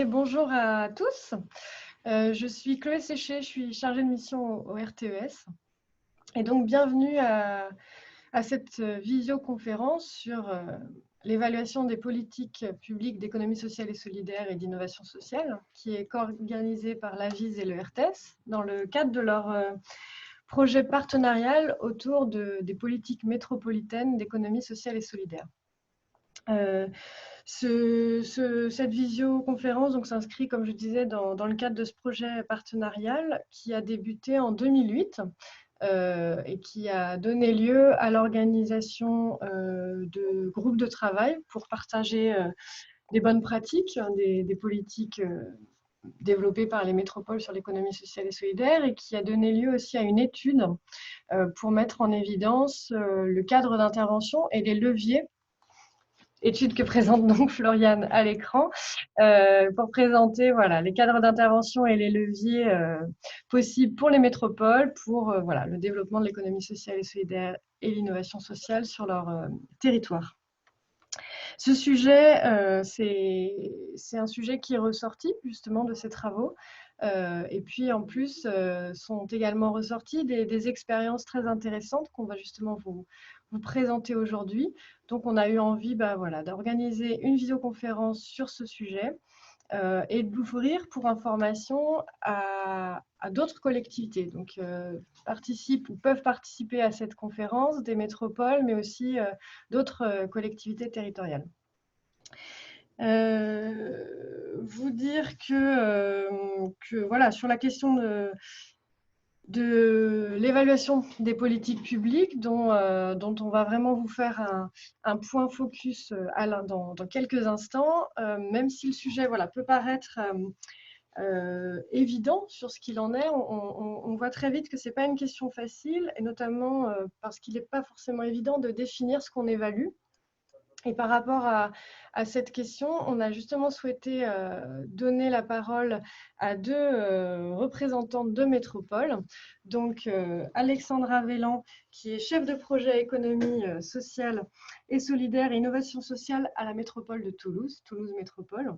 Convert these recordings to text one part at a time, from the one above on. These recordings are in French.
Bonjour à tous, je suis Chloé Séché, je suis chargée de mission au RTES et donc bienvenue à cette visioconférence sur l'évaluation des politiques publiques d'économie sociale et solidaire et d'innovation sociale qui est co-organisée par l'AVIS et le RTS dans le cadre de leur projet partenarial autour des politiques métropolitaines d'économie sociale et solidaire. Cette visioconférence s'inscrit, comme je disais, dans le cadre de ce projet partenarial qui a débuté en 2008 et qui a donné lieu à l'organisation de groupes de travail pour partager des bonnes pratiques, des politiques développées par les métropoles sur l'économie sociale et solidaire, et qui a donné lieu aussi à une étude pour mettre en évidence le cadre d'intervention et les leviers, étude que présente donc Floriane à l'écran, pour présenter les cadres d'intervention et les leviers possibles pour les métropoles, pour le développement de l'économie sociale et solidaire et l'innovation sociale sur leur territoire. Ce sujet, c'est un sujet qui est ressorti justement de ces travaux. Et puis en plus, sont également ressorties des expériences très intéressantes qu'on va justement vous présenter aujourd'hui. Donc on a eu envie d'organiser une visioconférence sur ce sujet et de l'ouvrir pour information à d'autres collectivités. Donc participent ou peuvent participer à cette conférence des métropoles, mais aussi d'autres collectivités territoriales. Vous dire que voilà, sur la question de l'évaluation des politiques publiques dont on va vraiment vous faire un point focus dans quelques instants, même si le sujet peut paraître évident sur ce qu'il en est, on voit très vite que ce n'est pas une question facile, et notamment parce qu'il n'est pas forcément évident de définir ce qu'on évalue. Et par rapport à cette question, on a justement souhaité donner la parole à deux représentantes de métropole. Donc, Alexandra Vélan, qui est chef de projet économie sociale et solidaire et innovation sociale à la métropole de Toulouse, Toulouse Métropole.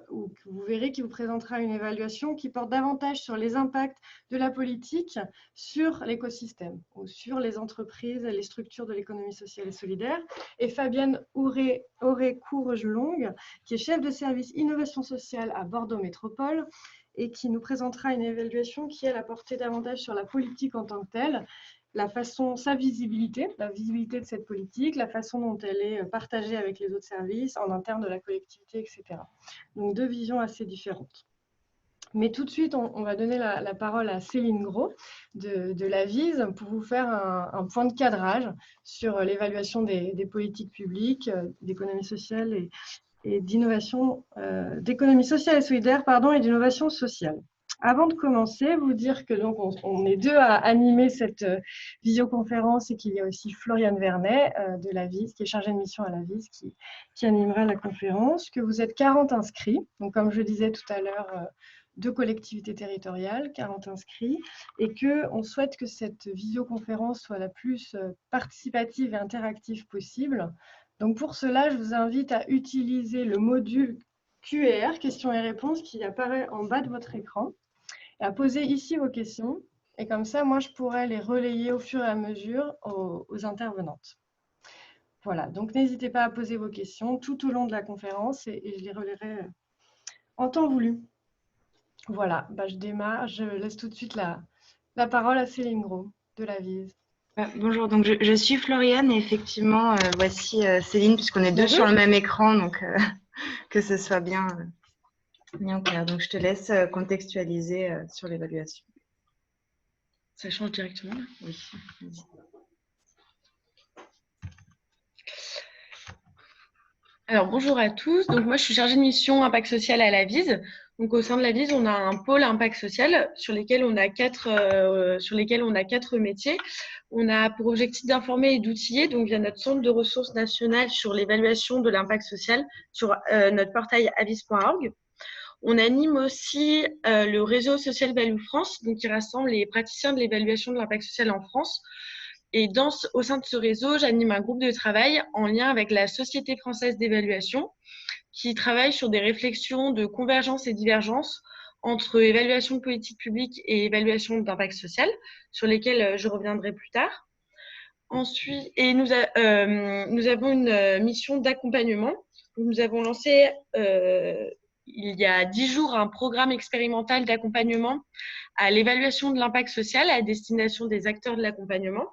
Où vous verrez qu'il vous présentera une évaluation qui porte davantage sur les impacts de la politique sur l'écosystème ou sur les entreprises et les structures de l'économie sociale et solidaire. Et Fabienne Auré-Courgelong, qui est chef de service innovation sociale à Bordeaux Métropole et qui nous présentera une évaluation qui, elle, a porté davantage sur la politique en tant que telle, sa visibilité, la visibilité de cette politique, la façon dont elle est partagée avec les autres services, en interne de la collectivité, etc. Donc, deux visions assez différentes. Mais tout de suite, on va donner la parole à Céline Gros de l'AVIS pour vous faire un point de cadrage sur l'évaluation des politiques publiques, d'économie sociale et d'innovation, d'économie sociale et solidaire, et d'innovation sociale. Avant de commencer, vous dire que donc on est deux à animer cette visioconférence et qu'il y a aussi Floriane Vernet de l'AVIS, qui est chargée de mission à l'AVIS, qui animera la conférence, que vous êtes 40 inscrits. Donc, comme je disais tout à l'heure, deux collectivités territoriales, 40 inscrits, et qu'on souhaite que cette visioconférence soit la plus participative et interactive possible. Donc, pour cela, je vous invite à utiliser le module QR, questions et réponses, qui apparaît en bas de votre écran, et à poser ici vos questions. Et comme ça, moi, je pourrais les relayer au fur et à mesure aux intervenantes. Voilà, donc n'hésitez pas à poser vos questions tout au long de la conférence et je les relayerai en temps voulu. Voilà, je démarre. Je laisse tout de suite la parole à Céline Gros de l'AVIS. Bonjour, donc je suis Floriane et effectivement, voici Céline, puisqu'on est deux sur le même écran, donc que ce soit bien clair. Donc je te laisse contextualiser sur l'évaluation. Ça change directement là ? Oui, vas-y. Alors bonjour à tous, donc moi je suis chargée de mission impact social à l'AVIS. Donc au sein de l'AVIS, on a un pôle impact social sur lesquels on a quatre métiers. On a pour objectif d'informer et d'outiller, donc via notre centre de ressources nationales sur l'évaluation de l'impact social sur notre portail avis.org. On anime aussi le réseau Social Value France, donc qui rassemble les praticiens de l'évaluation de l'impact social en France. Et au sein de ce réseau, j'anime un groupe de travail en lien avec la Société française d'évaluation, qui travaille sur des réflexions de convergence et divergence entre évaluation de politique publique et évaluation d'impact social, sur lesquelles je reviendrai plus tard. Ensuite, et nous avons une mission d'accompagnement. Nous avons lancé il y a 10 jours un programme expérimental d'accompagnement à l'évaluation de l'impact social à destination des acteurs de l'accompagnement.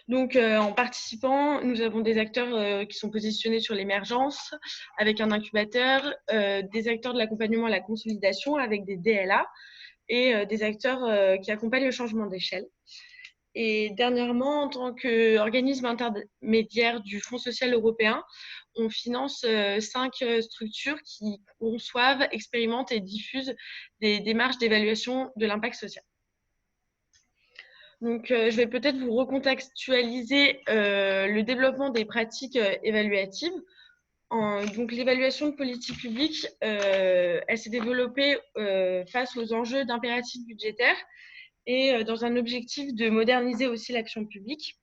Donc, en participant, nous avons des acteurs qui sont positionnés sur l'émergence avec un incubateur, des acteurs de l'accompagnement à la consolidation avec des DLA et des acteurs qui accompagnent le changement d'échelle. Et dernièrement, en tant qu'organisme intermédiaire du Fonds social européen, on finance 5 structures qui conçoivent, expérimentent et diffusent des démarches d'évaluation de l'impact social. Donc, je vais peut-être vous recontextualiser le développement des pratiques évaluatives. Donc, l'évaluation de politique publique, elle s'est développée face aux enjeux d'impératifs budgétaires et dans un objectif de moderniser aussi l'action publique.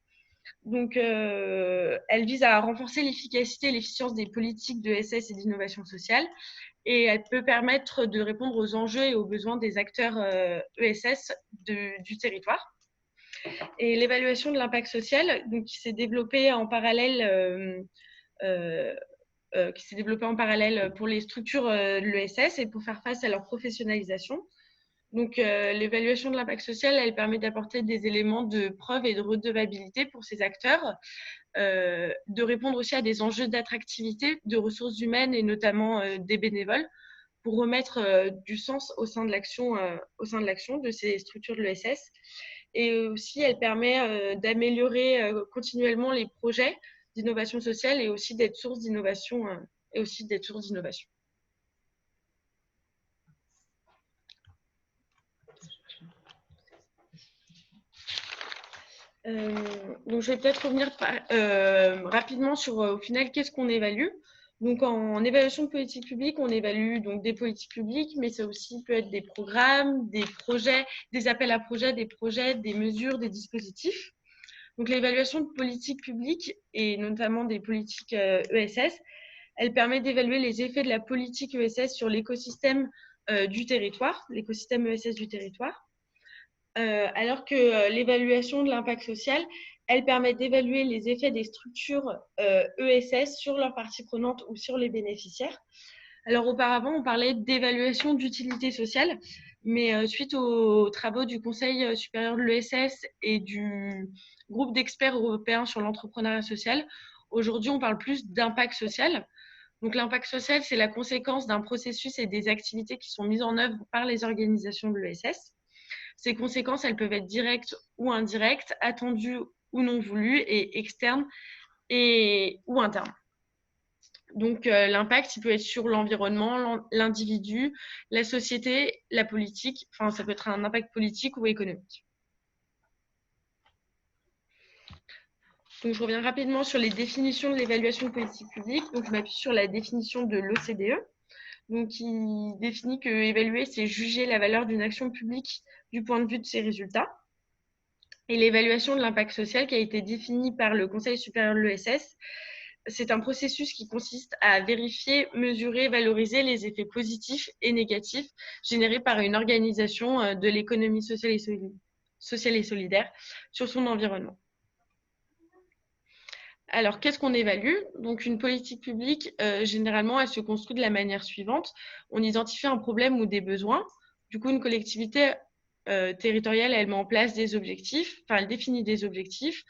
Donc, elle vise à renforcer l'efficacité et l'efficience des politiques de SS et d'innovation sociale, et elle peut permettre de répondre aux enjeux et aux besoins des acteurs ESS du territoire. Et l'évaluation de l'impact social, donc, qui s'est développée en parallèle pour les structures de l'ESS et pour faire face à leur professionnalisation. Donc, l'évaluation de l'impact social, elle permet d'apporter des éléments de preuve et de redevabilité pour ces acteurs, de répondre aussi à des enjeux d'attractivité, de ressources humaines et notamment des bénévoles, pour remettre du sens au sein de l'action de ces structures de l'ESS. Et aussi, elle permet d'améliorer continuellement les projets d'innovation sociale et aussi d'être source d'innovation. Donc, je vais peut-être revenir rapidement sur, au final, qu'est-ce qu'on évalue. Donc, en évaluation de politique publique, on évalue donc des politiques publiques, mais ça aussi peut être des programmes, des projets, des appels à projets, des mesures, des dispositifs. Donc, l'évaluation de politique publique et notamment des politiques ESS, elle permet d'évaluer les effets de la politique ESS sur l'écosystème du territoire, l'écosystème ESS du territoire. Alors que l'évaluation de l'impact social, elle permet d'évaluer les effets des structures ESS sur leurs parties prenantes ou sur les bénéficiaires. Alors auparavant, on parlait d'évaluation d'utilité sociale, mais suite aux travaux du Conseil supérieur de l'ESS et du groupe d'experts européens sur l'entrepreneuriat social, aujourd'hui, on parle plus d'impact social. Donc l'impact social, c'est la conséquence d'un processus et des activités qui sont mises en œuvre par les organisations de l'ESS. Ces conséquences, elles peuvent être directes ou indirectes, attendues ou non voulues, et externes ou internes. Donc, l'impact, il peut être sur l'environnement, l'individu, la société, la politique. Enfin, ça peut être un impact politique ou économique. Donc, je reviens rapidement sur les définitions de l'évaluation de politique publique. Donc, je m'appuie sur la définition de l'OCDE. Donc, qui définit que évaluer, c'est juger la valeur d'une action publique du point de vue de ses résultats. Et l'évaluation de l'impact social qui a été définie par le Conseil supérieur de l'ESS, c'est un processus qui consiste à vérifier, mesurer, valoriser les effets positifs et négatifs générés par une organisation de l'économie sociale et solidaire sur son environnement. Alors, qu'est-ce qu'on évalue? Donc, une politique publique, généralement, elle se construit de la manière suivante. On identifie un problème ou des besoins. Du coup, une collectivité territoriale, elle met en place des objectifs, enfin, elle définit des objectifs,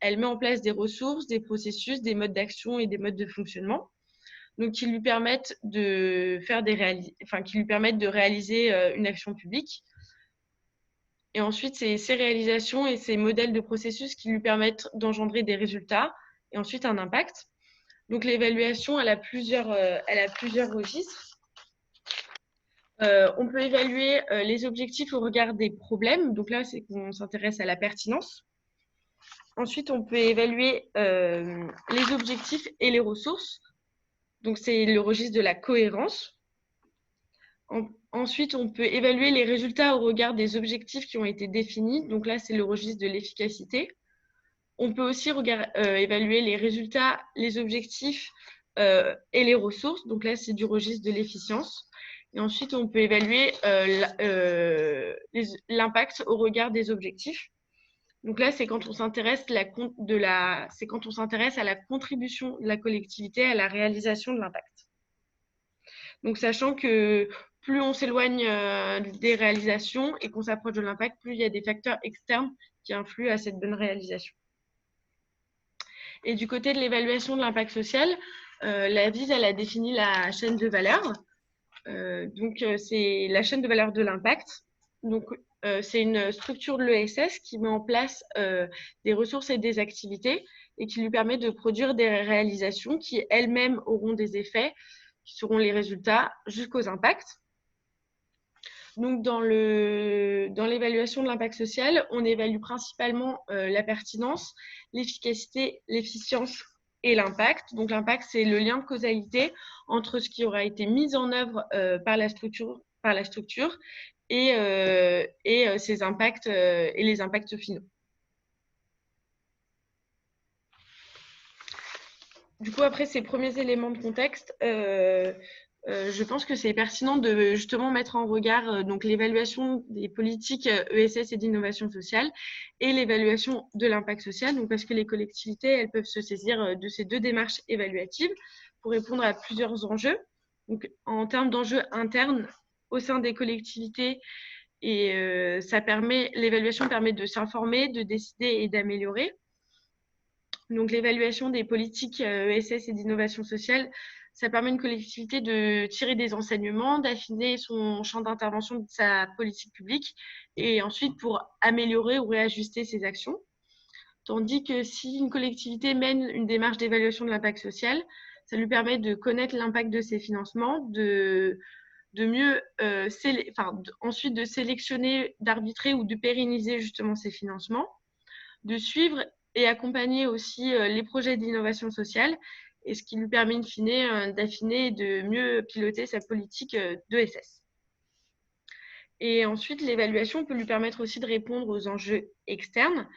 elle met en place des ressources, des processus, des modes d'action et des modes de fonctionnement, donc qui lui permettent de réaliser une action publique. Et ensuite, c'est ces réalisations et ces modèles de processus qui lui permettent d'engendrer des résultats et ensuite un impact. Donc l'évaluation, elle a plusieurs registres. On peut évaluer les objectifs au regard des problèmes. Donc là, c'est qu'on s'intéresse à la pertinence. Ensuite, on peut évaluer les objectifs et les ressources. Donc, c'est le registre de la cohérence. Ensuite, on peut évaluer les résultats au regard des objectifs qui ont été définis. Donc là, c'est le registre de l'efficacité. On peut aussi évaluer les résultats, les objectifs et les ressources. Donc là, c'est du registre de l'efficience. Et ensuite, on peut évaluer l'impact au regard des objectifs. Donc là, c'est quand on s'intéresse à la contribution de la collectivité à la réalisation de l'impact. Donc, sachant que plus on s'éloigne des réalisations et qu'on s'approche de l'impact, plus il y a des facteurs externes qui influent à cette bonne réalisation. Et du côté de l'évaluation de l'impact social, la VIS, elle a défini la chaîne de valeur. C'est la chaîne de valeur de l'impact. Donc, c'est une structure de l'ESS qui met en place des ressources et des activités et qui lui permet de produire des réalisations qui elles-mêmes auront des effets, qui seront les résultats jusqu'aux impacts. Donc, dans l'évaluation de l'impact social, on évalue principalement la pertinence, l'efficacité, l'efficience et l'impact. Donc, l'impact, c'est le lien de causalité entre ce qui aura été mis en œuvre par la structure et ses impacts et les impacts finaux. Du coup, après ces premiers éléments de contexte, je pense que c'est pertinent de justement mettre en regard donc l'évaluation des politiques ESS et d'innovation sociale et l'évaluation de l'impact social, donc parce que les collectivités, elles peuvent se saisir de ces deux démarches évaluatives pour répondre à plusieurs enjeux. Donc, en termes d'enjeux internes au sein des collectivités, et l'évaluation permet de s'informer, de décider et d'améliorer. Donc, l'évaluation des politiques ESS et d'innovation sociale, ça permet à une collectivité de tirer des enseignements, d'affiner son champ d'intervention de sa politique publique et ensuite pour améliorer ou réajuster ses actions. Tandis que si une collectivité mène une démarche d'évaluation de l'impact social, ça lui permet de connaître l'impact de ses financements, ensuite de sélectionner, d'arbitrer ou de pérenniser justement ces financements, de suivre et accompagner aussi les projets d'innovation sociale, et ce qui lui permet in fine d'affiner et de mieux piloter sa politique d'ESS. Et ensuite, l'évaluation peut lui permettre aussi de répondre aux enjeux externes.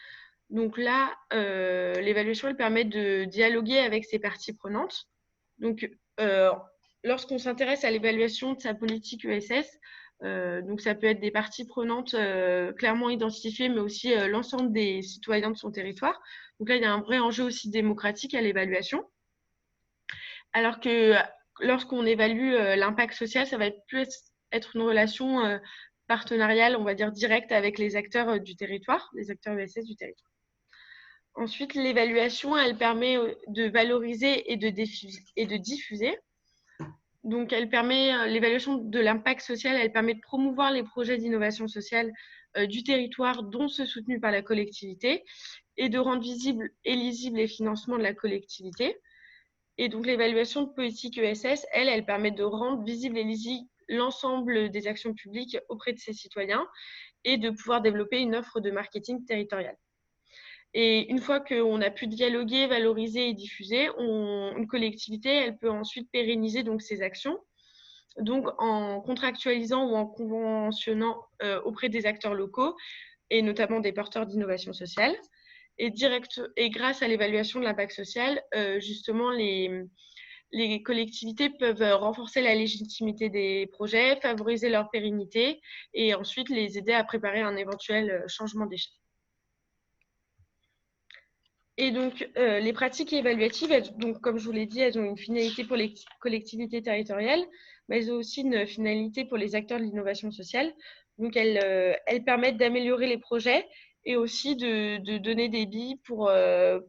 Donc là, l'évaluation, elle permet de dialoguer avec ses parties prenantes. Donc, lorsqu'on s'intéresse à l'évaluation de sa politique ESS, donc ça peut être des parties prenantes clairement identifiées, mais aussi l'ensemble des citoyens de son territoire. Donc là, il y a un vrai enjeu aussi démocratique à l'évaluation. Alors que lorsqu'on évalue l'impact social, ça va plus être une relation partenariale, on va dire directe avec les acteurs du territoire, les acteurs ESS du territoire. Ensuite, l'évaluation, elle permet de valoriser et de diffuser. Donc, l'évaluation de l'impact social, elle permet de promouvoir les projets d'innovation sociale du territoire dont ceux soutenus par la collectivité et de rendre visibles et lisibles les financements de la collectivité. Et donc, l'évaluation de politique ESS, elle permet de rendre visible et lisible l'ensemble des actions publiques auprès de ses citoyens et de pouvoir développer une offre de marketing territorial. Et une fois qu'on a pu dialoguer, valoriser et diffuser, une collectivité, elle peut ensuite pérenniser donc ses actions, donc en contractualisant ou en conventionnant auprès des acteurs locaux et notamment des porteurs d'innovation sociale. Et grâce à l'évaluation de l'impact social, justement, les collectivités peuvent renforcer la légitimité des projets, favoriser leur pérennité et ensuite les aider à préparer un éventuel changement d'échelle. Et donc, les pratiques évaluatives, donc, comme je vous l'ai dit, elles ont une finalité pour les collectivités territoriales, mais elles ont aussi une finalité pour les acteurs de l'innovation sociale. Donc, elles permettent d'améliorer les projets et aussi de donner des billes de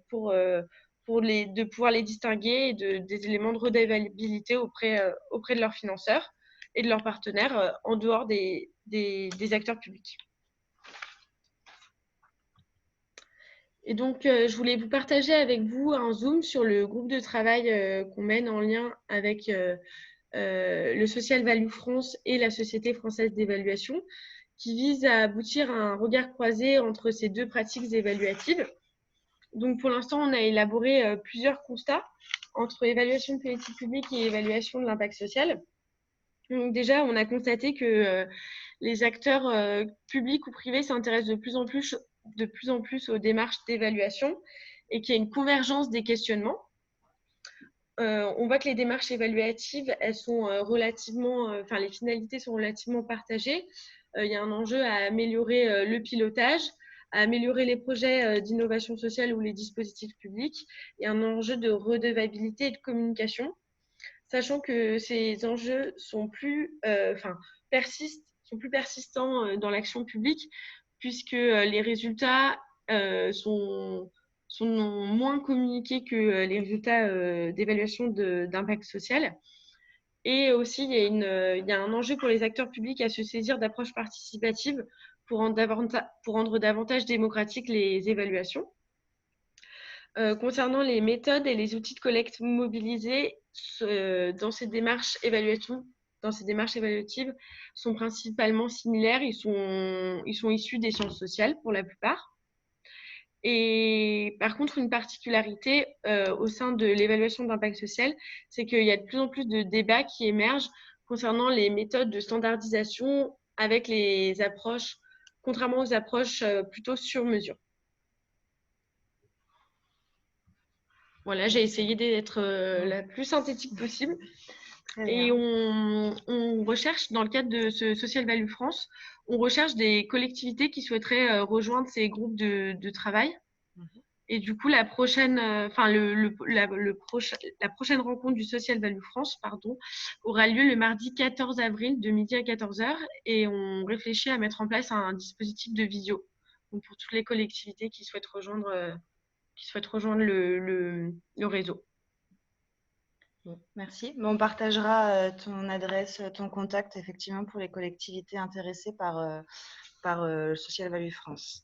pouvoir les distinguer et des éléments de redevabilité auprès de leurs financeurs et de leurs partenaires en dehors des acteurs publics. Et donc, je voulais vous partager avec vous un zoom sur le groupe de travail qu'on mène en lien avec le Social Value France et la Société française d'évaluation, qui vise à aboutir à un regard croisé entre ces deux pratiques évaluatives. Donc, pour l'instant, on a élaboré plusieurs constats entre évaluation de politique publique et évaluation de l'impact social. Donc, déjà, on a constaté que les acteurs publics ou privés s'intéressent de plus en plus aux démarches d'évaluation et qu'il y a une convergence des questionnements. on voit que les démarches évaluatives, elles sont les finalités sont relativement partagées. Il y a un enjeu à améliorer le pilotage, à améliorer les projets d'innovation sociale ou les dispositifs publics, et un enjeu de redevabilité et de communication, sachant que ces enjeux sont sont plus persistants dans l'action publique, puisque les résultats sont moins communiqués que les résultats d'évaluation d'impact social. Et aussi, il y a un enjeu pour les acteurs publics à se saisir d'approches participatives pour rendre davantage démocratiques les évaluations. Concernant les méthodes et les outils de collecte mobilisés dans ces démarches évaluatives, sont principalement similaires. Ils sont issus des sciences sociales pour la plupart. Et par contre, une particularité au sein de l'évaluation d'impact social, c'est qu'il y a de plus en plus de débats qui émergent concernant les méthodes de standardisation avec les approches, contrairement aux approches plutôt sur mesure. Voilà, j'ai essayé d'être la plus synthétique possible. Et on recherche, dans le cadre de ce Social Value France, on recherche des collectivités qui souhaiteraient rejoindre ces groupes de travail. Et du coup, la prochaine rencontre du Social Value France, aura lieu le mardi 14 avril de midi à 14h, et on réfléchit à mettre en place un dispositif de visio, donc pour toutes les collectivités qui souhaitent rejoindre le réseau. Merci. On partagera ton adresse, ton contact, effectivement, pour les collectivités intéressées par Social Value France.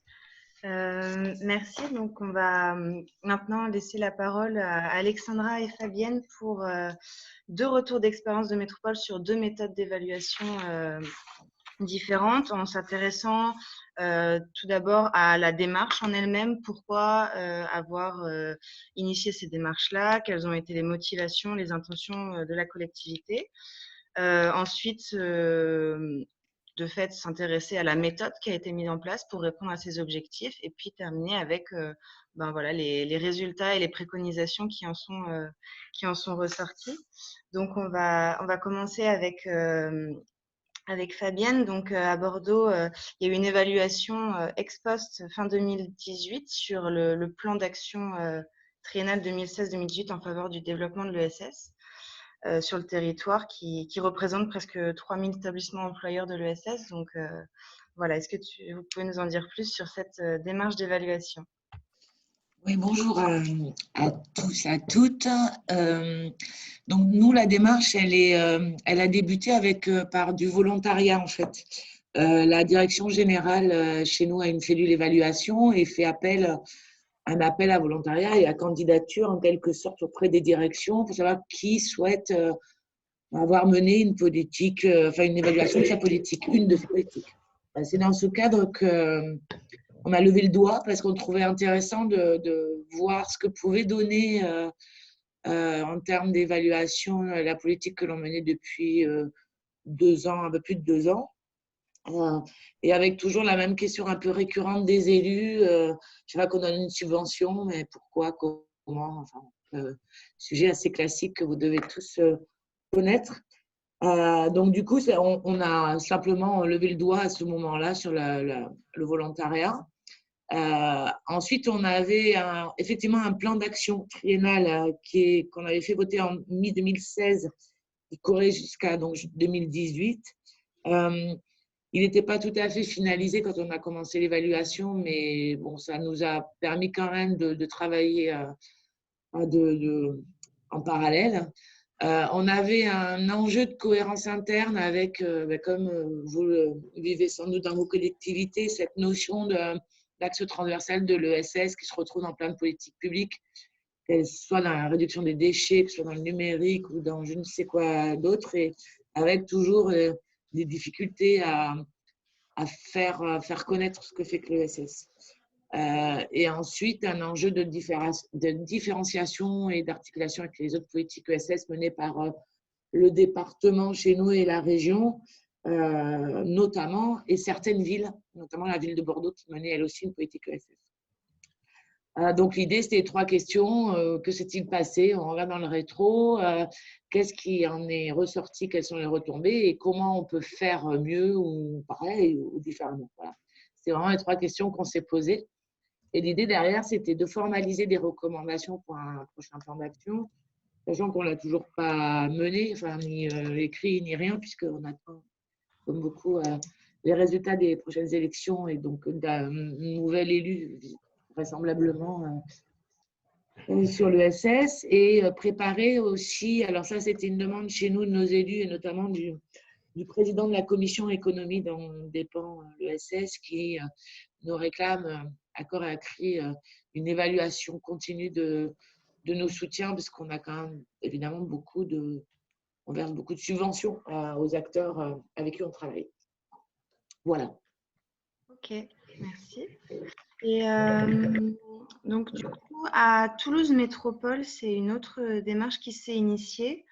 Merci. Donc, on va maintenant laisser la parole à Alexandra et Fabienne pour 2 retours d'expérience de métropole sur 2 méthodes d'évaluation différentes, en s'intéressant tout d'abord à la démarche en elle-même. Pourquoi avoir initié ces démarches-là? Quelles ont été les motivations, les intentions de la collectivité? Ensuite, de fait, s'intéresser à la méthode qui a été mise en place pour répondre à ces objectifs, et puis terminer avec les résultats et les préconisations qui en sont ressortis. Donc, on va commencer avec Fabienne. Donc, à Bordeaux, il y a eu une évaluation ex post fin 2018 sur le plan d'action triennal 2016-2018 en faveur du développement de l'ESS sur le territoire, qui représente presque 3000 établissements employeurs de l'ESS. Donc, voilà, est-ce que vous pouvez nous en dire plus sur cette démarche d'évaluation? Oui, bonjour à tous, à toutes. Donc, nous, la démarche, elle a débuté par du volontariat, en fait. La direction générale, chez nous, a une cellule évaluation et fait un appel à volontariat et à candidature, en quelque sorte, auprès des directions pour savoir qui souhaite avoir mené une politique, une évaluation de sa politique, une de ses politiques. C'est dans ce cadre qu'on a levé le doigt parce qu'on trouvait intéressant de voir ce que pouvait donner en termes d'évaluation la politique que l'on menait depuis 2 ans, un peu plus de 2 ans. Et avec toujours la même question un peu récurrente des élus, je sais pas qu'on donne une subvention, mais pourquoi, comment, sujet assez classique que vous devez tous connaître. Donc du coup, on a simplement levé le doigt à ce moment-là sur le volontariat. Ensuite, on avait effectivement un plan d'action triennal qu'on avait fait voter en mi-2016, qui courait jusqu'à 2018. Il n'était pas tout à fait finalisé quand on a commencé l'évaluation, mais bon, ça nous a permis quand même de travailler en parallèle. On avait un enjeu de cohérence interne avec, comme vous le vivez sans doute dans vos collectivités, cette notion d'axe transversal de l'ESS qui se retrouve dans plein de politiques publiques, qu'elle soit dans la réduction des déchets, que ce soit dans le numérique ou dans je ne sais quoi d'autre, et avec toujours des difficultés à faire connaître ce que fait que l'ESS. Et ensuite, un enjeu de différenciation et d'articulation avec les autres politiques ESS menées par le département chez nous et la région, notamment, et certaines villes, notamment la ville de Bordeaux qui menait elle aussi une politique ESS. Donc, l'idée, c'était 3 questions. Que s'est-il passé? On regarde dans le rétro. Qu'est-ce qui en est ressorti? Quelles sont les retombées? Et comment on peut faire mieux ou pareil ou différemment? Voilà. C'est vraiment les 3 questions qu'on s'est posées. Et l'idée derrière, c'était de formaliser des recommandations pour un prochain plan d'action, sachant qu'on ne l'a toujours pas mené, enfin, ni écrit, ni rien, puisqu'on attend, comme beaucoup, les résultats des prochaines élections et donc d'un nouvel élu, vraisemblablement, sur l'ESS. Et préparer aussi, alors ça, c'était une demande chez nous, de nos élus, et notamment du président de la commission économie dont dépend l'ESS, qui nous réclame à corps et à cri une évaluation continue de nos soutiens, parce qu'on a quand même évidemment on verse beaucoup de subventions aux acteurs avec qui on travaille. Voilà. Ok, merci. Et donc, du coup, à Toulouse Métropole, c'est une autre démarche qui s'est initiée.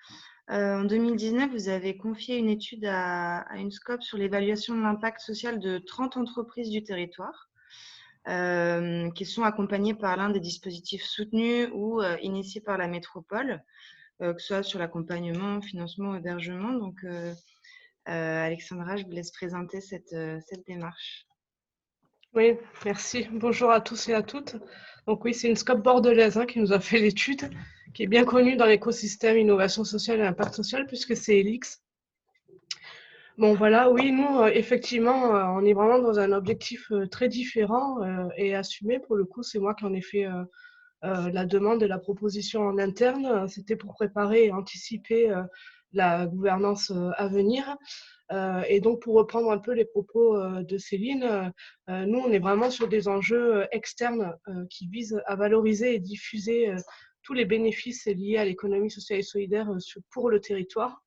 En 2019, vous avez confié une étude à une SCOP sur l'évaluation de l'impact social de 30 entreprises du territoire, qui sont accompagnées par l'un des dispositifs soutenus ou initiés par la métropole, que ce soit sur l'accompagnement, financement, hébergement. Donc, Alexandra, je vous laisse présenter cette démarche. Oui, merci. Bonjour à tous et à toutes. Donc oui, c'est une SCOP bordelaise qui nous a fait l'étude, qui est bien connue dans l'écosystème innovation sociale et impact social, puisque c'est ELIX. Bon voilà, oui, nous, effectivement, on est vraiment dans un objectif très différent et assumé. Pour le coup, c'est moi qui en ai fait la demande et la proposition en interne. C'était pour préparer et anticiper la gouvernance à venir. Et donc, pour reprendre un peu les propos de Céline, nous, on est vraiment sur des enjeux externes qui visent à valoriser et diffuser tous les bénéfices liés à l'économie sociale et solidaire pour le territoire.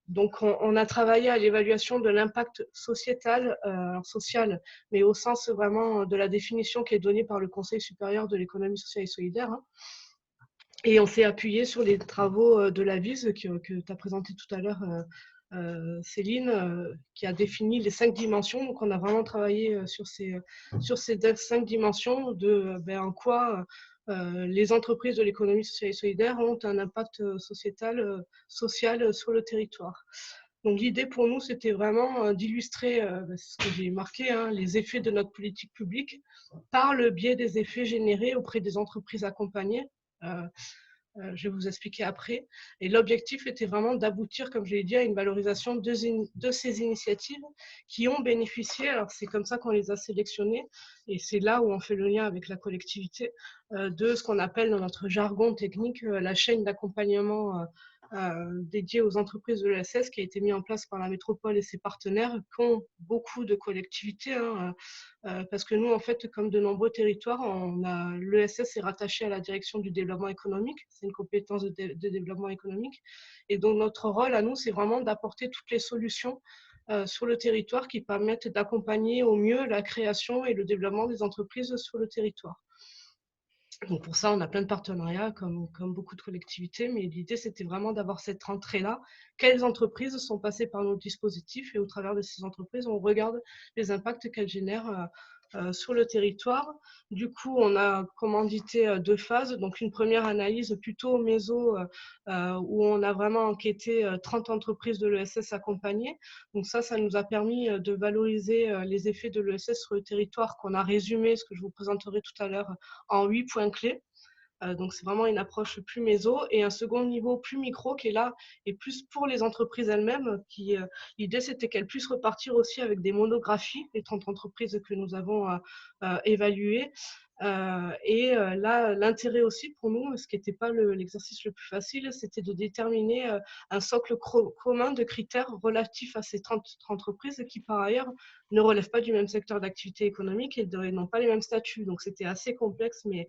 Donc, on a travaillé à l'évaluation de l'impact sociétal, social, mais au sens vraiment de la définition qui est donnée par le Conseil supérieur de l'économie sociale et solidaire. Et on s'est appuyé sur les travaux de la VIS que tu as présenté tout à l'heure, Céline, qui a défini les 5 dimensions. Donc, on a vraiment travaillé sur ces 5 dimensions de en quoi les entreprises de l'économie sociale et solidaire ont un impact social sur le territoire. Donc, l'idée pour nous, c'était vraiment d'illustrer, ce que j'ai marqué, les effets de notre politique publique par le biais des effets générés auprès des entreprises accompagnées. Je vais vous expliquer après. Et l'objectif était vraiment d'aboutir, comme je l'ai dit, à une valorisation de ces initiatives qui ont bénéficié, alors c'est comme ça qu'on les a sélectionnées, et c'est là où on fait le lien avec la collectivité, de ce qu'on appelle dans notre jargon technique la chaîne d'accompagnement dédiée aux entreprises de l'ESS, qui a été mis en place par la métropole et ses partenaires, qui ont beaucoup de collectivités, parce que nous, en fait, comme de nombreux territoires, l'ESS est rattaché à la direction du développement économique. C'est une compétence de développement économique. Et donc, notre rôle à nous, c'est vraiment d'apporter toutes les solutions sur le territoire qui permettent d'accompagner au mieux la création et le développement des entreprises sur le territoire. Donc pour ça, on a plein de partenariats comme beaucoup de collectivités, mais l'idée, c'était vraiment d'avoir cette rentrée-là. Quelles entreprises sont passées par nos dispositifs et au travers de ces entreprises, on regarde les impacts qu'elles génèrent sur le territoire. Du coup, on a commandité 2 phases. Donc une première analyse plutôt méso où on a vraiment enquêté 30 entreprises de l'ESS accompagnées. Donc ça nous a permis de valoriser les effets de l'ESS sur le territoire qu'on a résumé, ce que je vous présenterai tout à l'heure, en 8 points clés. Donc, c'est vraiment une approche plus méso. Et un second niveau plus micro qui est là et plus pour les entreprises elles-mêmes. L'idée, c'était qu'elles puissent repartir aussi avec des monographies, les 30 entreprises que nous avons évaluées. Là, l'intérêt aussi pour nous, ce qui n'était pas l'exercice le plus facile, c'était de déterminer un socle commun de critères relatifs à ces 30 entreprises qui, par ailleurs, ne relèvent pas du même secteur d'activité économique et n'ont pas les mêmes statuts. Donc, c'était assez complexe, mais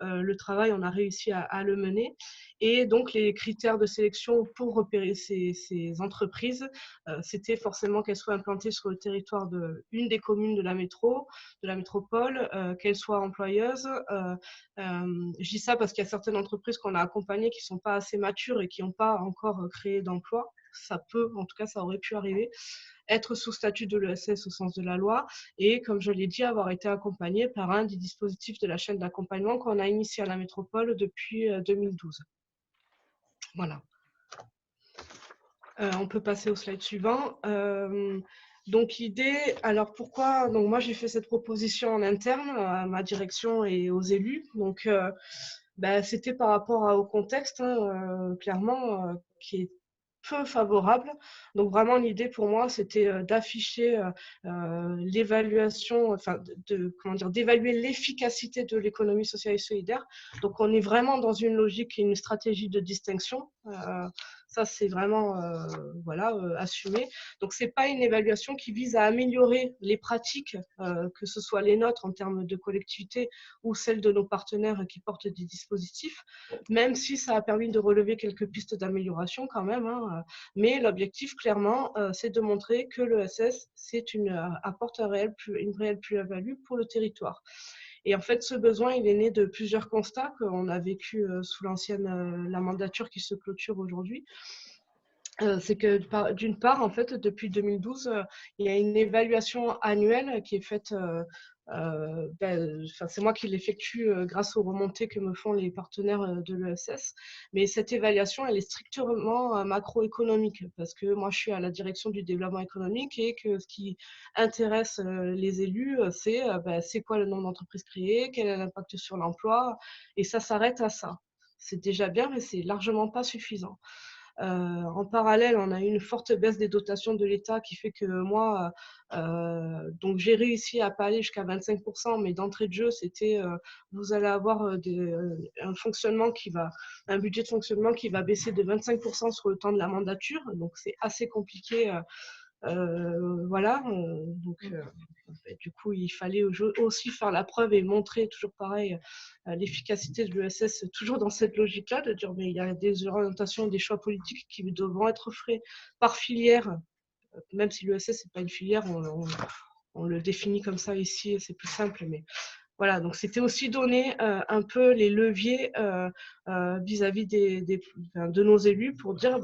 le travail, on a réussi à le mener. Et donc, les critères de sélection pour repérer ces entreprises, c'était forcément qu'elles soient implantées sur le territoire d'une des communes de la métropole, qu'elles soient employeuses. Je dis ça parce qu'il y a certaines entreprises qu'on a accompagnées qui ne sont pas assez matures et qui n'ont pas encore créé d'emplois. ça peut, en tout cas ça aurait pu arriver, être sous statut de l'ESS au sens de la loi et, comme je l'ai dit, avoir été accompagné par un des dispositifs de la chaîne d'accompagnement qu'on a initié à la métropole depuis 2012. Voilà. On peut passer au slide suivant. Donc l'idée, alors pourquoi, donc moi j'ai fait cette proposition en interne à ma direction et aux élus. Donc c'était par rapport au contexte, clairement, qui est peu favorable. Donc vraiment l'idée pour moi c'était d'afficher l'évaluation, enfin comment dire, d'évaluer l'efficacité de l'économie sociale et solidaire. Donc on est vraiment dans une logique et une stratégie de distinction. Ça c'est vraiment assumé. Donc c'est pas une évaluation qui vise à améliorer les pratiques, que ce soit les nôtres en termes de collectivité ou celles de nos partenaires qui portent des dispositifs, même si ça a permis de relever quelques pistes d'amélioration quand même, mais l'objectif clairement c'est de montrer que l'ESS apporte une réelle plus-value pour le territoire. Et en fait, ce besoin, il est né de plusieurs constats qu'on a vécu sous la mandature qui se clôture aujourd'hui. C'est que d'une part, en fait, depuis 2012, il y a une évaluation annuelle qui est faite. C'est moi qui l'effectue grâce aux remontées que me font les partenaires de l'ESS. Mais cette évaluation, elle est strictement macroéconomique parce que moi, je suis à la direction du développement économique et que ce qui intéresse les élus, c'est quoi le nombre d'entreprises créées, quel est l'impact sur l'emploi, et ça s'arrête à ça. C'est déjà bien, mais c'est largement pas suffisant. En parallèle, on a eu une forte baisse des dotations de l'État qui fait que moi, donc j'ai réussi à pas aller jusqu'à 25%, mais d'entrée de jeu, c'était vous allez avoir un budget de fonctionnement qui va baisser de 25% sur le temps de la mandature, donc c'est assez compliqué. Du coup, il fallait aussi faire la preuve et montrer, toujours pareil, l'efficacité de l'ESS, toujours dans cette logique-là, de dire mais il y a des orientations, des choix politiques qui devront être faits par filière, même si l'ESS n'est pas une filière, on le définit comme ça ici, c'est plus simple, mais voilà, donc c'était aussi donner un peu les leviers vis-à-vis de nos élus pour dire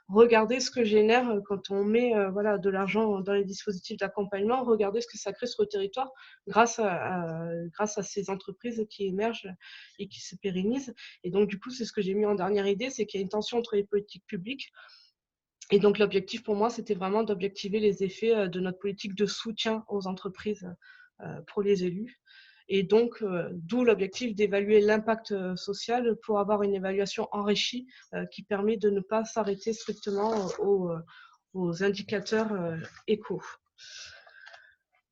regardez ce que génère quand on met de l'argent dans les dispositifs d'accompagnement, regardez ce que ça crée sur le territoire grâce à ces entreprises qui émergent et qui se pérennisent. Et donc, du coup, c'est ce que j'ai mis en dernière idée, c'est qu'il y a une tension entre les politiques publiques. Et donc, l'objectif pour moi, c'était vraiment d'objectiver les effets de notre politique de soutien aux entreprises pour les élus. Et donc, d'où l'objectif d'évaluer l'impact social pour avoir une évaluation enrichie qui permet de ne pas s'arrêter strictement aux indicateurs éco.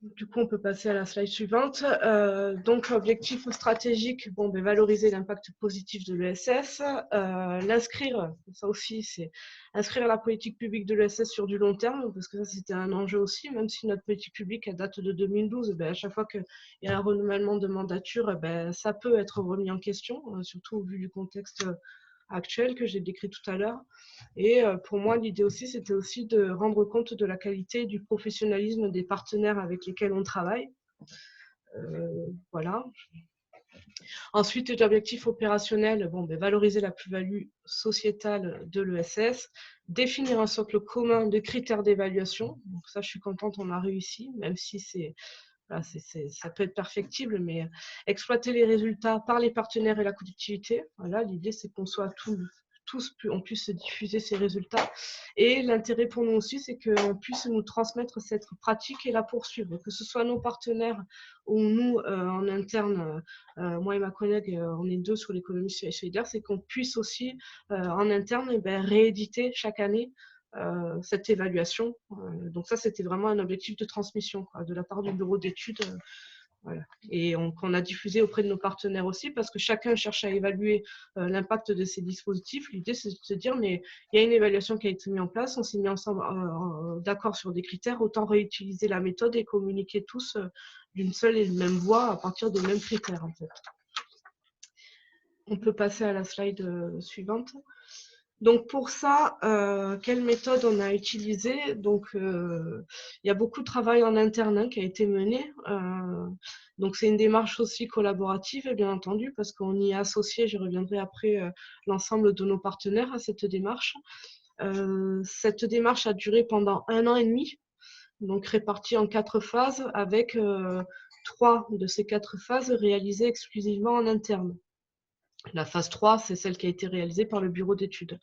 Du coup, on peut passer à la slide suivante. Donc, l'objectif stratégique, valoriser l'impact positif de l'ESS, l'inscrire, ça aussi, c'est inscrire la politique publique de l'ESS sur du long terme, parce que ça, c'était un enjeu aussi, même si notre politique publique, elle date de 2012, à chaque fois qu'il y a un renouvellement de mandature, ça peut être remis en question, surtout au vu du contexte actuel que j'ai décrit tout à l'heure. Et pour moi, l'idée aussi, c'était aussi de rendre compte de la qualité et du professionnalisme des partenaires avec lesquels on travaille. Voilà. Ensuite, l'objectif opérationnel, valoriser la plus-value sociétale de l'ESS, définir un socle commun de critères d'évaluation. Donc ça, je suis contente, on a réussi, même si ça peut être perfectible, mais exploiter les résultats par les partenaires et la collectivité. Voilà, l'idée, c'est qu'on soit on puisse diffuser ces résultats. Et l'intérêt pour nous aussi, c'est qu'on puisse nous transmettre cette pratique et la poursuivre, que ce soit nos partenaires ou nous en interne, moi et ma collègue, on est deux sur l'économie solidaire, c'est qu'on puisse aussi en interne rééditer chaque année cette évaluation. Donc ça, c'était vraiment un objectif de transmission de la part du bureau d'études. Voilà. Et qu'on a diffusé auprès de nos partenaires aussi, parce que chacun cherche à évaluer l'impact de ces dispositifs. L'idée, c'est de se dire, mais il y a une évaluation qui a été mise en place, on s'est mis ensemble d'accord sur des critères, autant réutiliser la méthode et communiquer tous d'une seule et même voie à partir des mêmes critères, en fait. On peut passer à la slide suivante. Donc pour ça, quelle méthode on a utilisée? Donc il y a beaucoup de travail en interne qui a été mené. Donc c'est une démarche aussi collaborative, bien entendu, parce qu'on y a associé, je reviendrai après, l'ensemble de nos partenaires à cette démarche. Cette démarche a duré pendant 1 an et demi, donc répartie en 4 phases, avec 3 de ces 4 phases réalisées exclusivement en interne. La phase 3, c'est celle qui a été réalisée par le bureau d'études.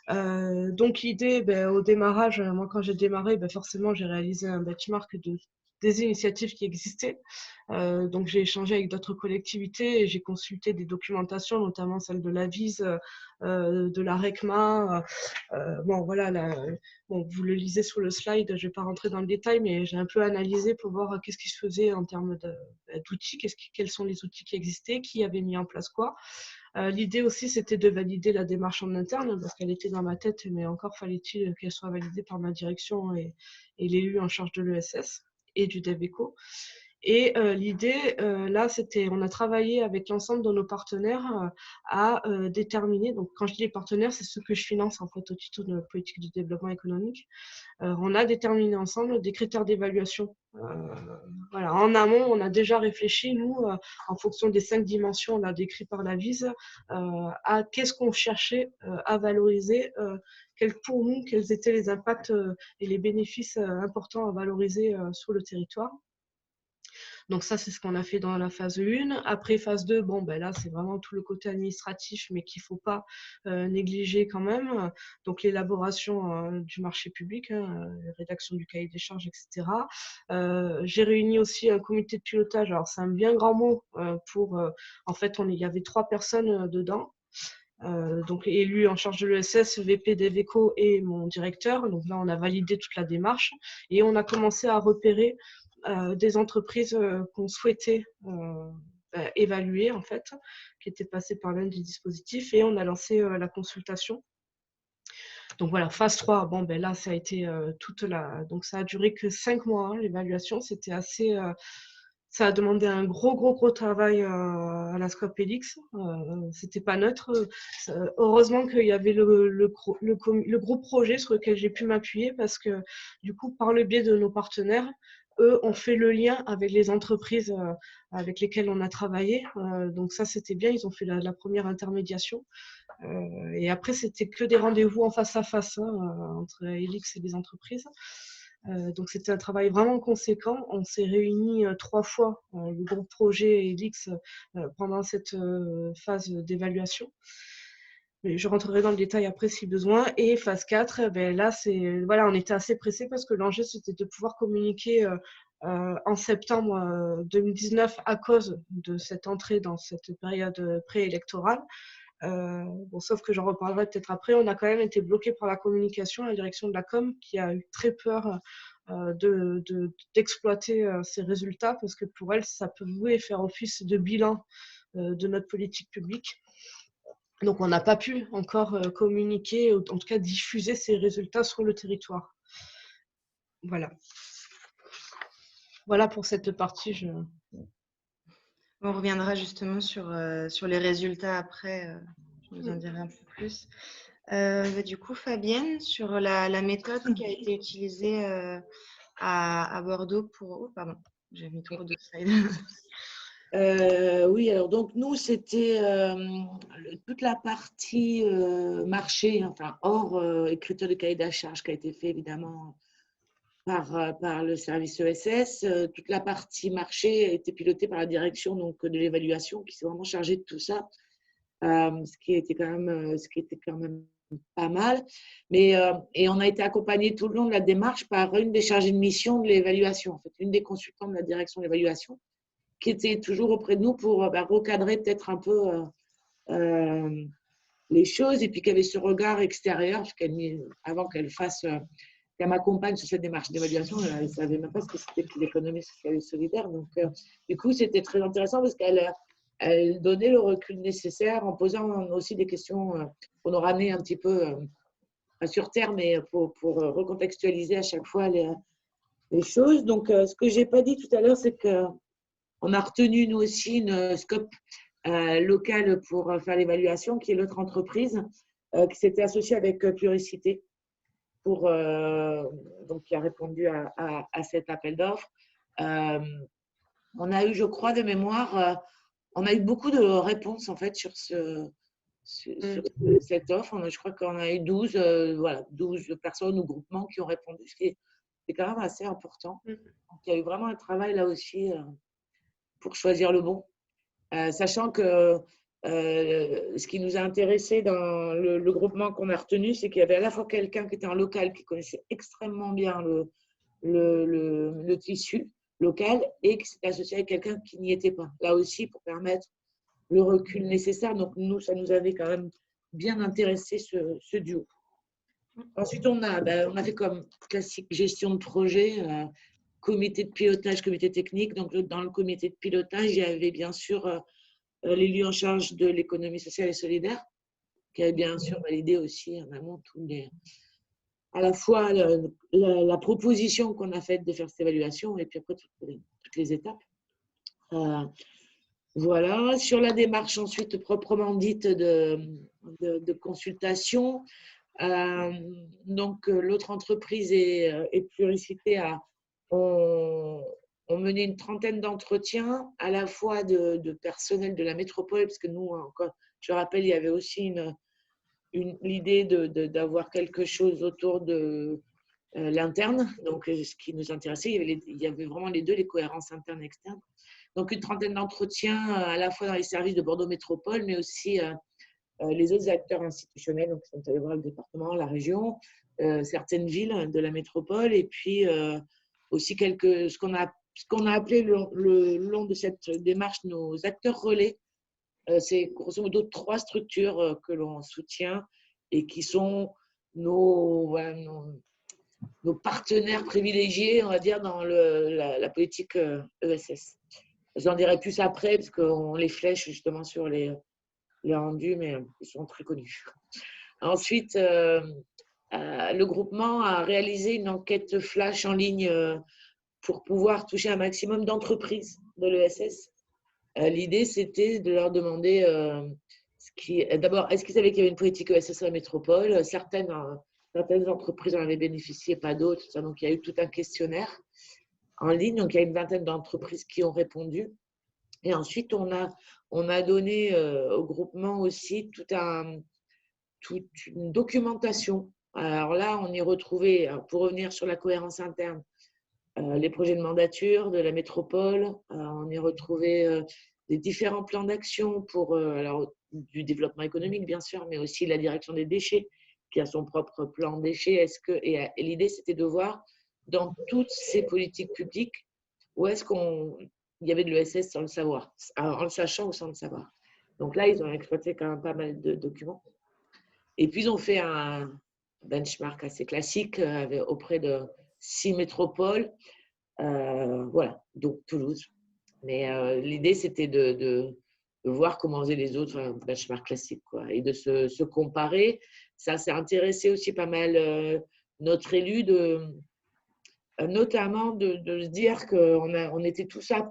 Donc l'idée, au démarrage, moi quand j'ai démarré, forcément j'ai réalisé un benchmark des initiatives qui existaient. Donc j'ai échangé avec d'autres collectivités et j'ai consulté des documentations, notamment celle de l'AVIS, de la RECMA. Bon voilà, bon, vous le lisez sur le slide, je ne vais pas rentrer dans le détail, mais j'ai un peu analysé pour voir qu'est-ce qui se faisait en termes d'outils, quels sont les outils qui existaient, qui avait mis en place quoi. L'idée aussi, c'était de valider la démarche en interne, parce qu'elle était dans ma tête, mais encore fallait-il qu'elle soit validée par ma direction et l'élu en charge de l'ESS et du DevEco. Et l'idée, là, c'était, on a travaillé avec l'ensemble de nos partenaires à déterminer, donc quand je dis les partenaires, c'est ceux que je finance en fait au titre de notre politique de développement économique. On a déterminé ensemble des critères d'évaluation. Voilà. En amont, on a déjà réfléchi, nous, en fonction des 5 dimensions là, décrites par l'AVIS, à qu'est-ce qu'on cherchait à valoriser, pour nous, quels étaient les impacts et les bénéfices importants à valoriser sur le territoire. Donc ça, c'est ce qu'on a fait dans la phase 1. Après, phase 2, bon, là, c'est vraiment tout le côté administratif, mais qu'il ne faut pas négliger quand même. Donc l'élaboration du marché public, rédaction du cahier des charges, etc. J'ai réuni aussi un comité de pilotage. Alors, c'est un bien grand mot en fait, il y avait 3 personnes dedans. Donc élu en charge de l'ESS, VP d'Eveco et mon directeur. Donc là, on a validé toute la démarche et on a commencé à repérer des entreprises qu'on souhaitait évaluer en fait, qui étaient passées par l'un des dispositifs, et on a lancé la consultation. Donc voilà, phase 3, bon là ça a été donc ça a duré que 5 mois, hein, l'évaluation, c'était assez... ça a demandé un gros travail à la Scopelix. C'était pas neutre. Heureusement qu'il y avait le groupe projet sur lequel j'ai pu m'appuyer, parce que du coup, par le biais de nos partenaires, eux ont fait le lien avec les entreprises avec lesquelles on a travaillé. Donc ça, c'était bien. Ils ont fait la première intermédiation. Et après, c'était que des rendez-vous en face à face entre Elix et les entreprises. Donc c'était un travail vraiment conséquent. On s'est réunis 3 fois, le groupe projet et Elix, pendant cette phase d'évaluation. Mais je rentrerai dans le détail après si besoin. Et phase 4, là, voilà, on était assez pressés parce que l'enjeu, c'était de pouvoir communiquer en septembre 2019 à cause de cette entrée dans cette période préélectorale. Sauf que j'en reparlerai peut-être après. On a quand même été bloqué par la communication, la direction de la com, qui a eu très peur d'exploiter ces résultats, parce que pour elle, ça pouvait faire office de bilan de notre politique publique. Donc, on n'a pas pu encore communiquer, en tout cas diffuser ces résultats sur le territoire. Voilà. Voilà pour cette partie. On reviendra justement sur les résultats après. Je vous en dirai un peu plus. Du coup, Fabienne, sur la méthode qui a été utilisée à Bordeaux pour... Oh, pardon, j'ai mis trop de slides. Oui, alors donc nous, c'était toute la partie marché, enfin hors écriture de cahier de charge, qui a été fait évidemment par le service ESS. Toute la partie marché a été pilotée par la direction donc, de l'évaluation, qui s'est vraiment chargée de tout ça, ce qui était quand même pas mal. Mais, et on a été accompagné tout le long de la démarche par une des chargées de mission de l'évaluation, en fait, une des consultants de la direction de l'évaluation, qui était toujours auprès de nous pour recadrer peut-être un peu les choses, et puis qu'elle avait ce regard extérieur, avant qu'elle qu'elle m'accompagne sur cette démarche d'évaluation, elle ne savait même pas ce que c'était que l'économie sociale et solidaire. Donc, du coup, c'était très intéressant parce qu'elle donnait le recul nécessaire en posant aussi des questions pour nous ramener un petit peu sur terre, mais pour recontextualiser à chaque fois les choses. Donc, ce que je n'ai pas dit tout à l'heure, c'est qu'on a retenu, nous aussi, une scope locale pour faire l'évaluation, qui est l'autre entreprise qui s'était associée avec Pluricité, donc qui a répondu à cet appel d'offres. On a eu, je crois, de mémoire, on a eu beaucoup de réponses en fait sur sur cette offre. Je crois qu'on a eu 12, voilà, 12 personnes ou groupements qui ont répondu, ce qui est quand même assez important. Donc, il y a eu vraiment un travail là aussi pour choisir le bon. Sachant que ce qui nous a intéressé dans le groupement qu'on a retenu, c'est qu'il y avait à la fois quelqu'un qui était en local, qui connaissait extrêmement bien le tissu local et qui s'était associé avec quelqu'un qui n'y était pas. Là aussi, pour permettre le recul nécessaire. Donc, nous, ça nous avait quand même bien intéressé ce duo. Ensuite, on a fait comme classique gestion de projet, comité de pilotage, comité technique. Donc, dans le comité de pilotage, il y avait bien sûr l'élu en charge de l'économie sociale et solidaire, qui avait bien sûr validé aussi en amont à la fois la proposition qu'on a faite de faire cette évaluation et puis après toutes les étapes. Voilà. Sur la démarche ensuite proprement dite de consultation, donc l'autre entreprise est Pluricité on menait une trentaine d'entretiens, à la fois de personnel de la métropole, parce que nous, encore, je rappelle, il y avait aussi l'idée d'avoir quelque chose autour de l'interne, donc ce qui nous intéressait, il y avait vraiment les deux, les cohérences internes et externes. Donc une trentaine d'entretiens à la fois dans les services de Bordeaux Métropole, mais aussi les autres acteurs institutionnels, donc on allait voir le département, la région, certaines villes de la métropole, et puis aussi ce qu'on a appelé le long de cette démarche nos acteurs relais. C'est grosso modo 3 structures que l'on soutient et qui sont nos partenaires privilégiés, on va dire, dans la politique ESS. J'en dirai plus après, parce qu'on les flèche justement sur les rendus, mais ils sont très connus. Ensuite, le groupement a réalisé une enquête flash en ligne pour pouvoir toucher un maximum d'entreprises de l'ESS. L'idée, c'était de leur demander d'abord, est-ce qu'ils savaient qu'il y avait une politique ESS à la métropole? Certaines entreprises en avaient bénéficié, pas d'autres. Donc, il y a eu tout un questionnaire en ligne. Donc, il y a une vingtaine d'entreprises qui ont répondu. Et ensuite, on a donné au groupement aussi toute une documentation. Alors là, on y retrouvait, pour revenir sur la cohérence interne, les projets de mandature de la métropole. On y retrouvait des différents plans d'action pour du développement économique, bien sûr, mais aussi la direction des déchets, qui a son propre plan déchets. Et l'idée, c'était de voir dans toutes ces politiques publiques où est-ce qu'il y avait de l'ESS sans le savoir, en le sachant ou sans le savoir. Donc là, ils ont exploité quand même pas mal de documents. Et puis, ils ont fait un benchmark assez classique auprès de 6 métropoles, voilà, donc Toulouse. Mais l'idée, c'était de voir comment faisaient les autres, un benchmark classique, quoi, et de se comparer. Ça s'est intéressé aussi pas mal notre élu, notamment de se dire qu'on avait tous à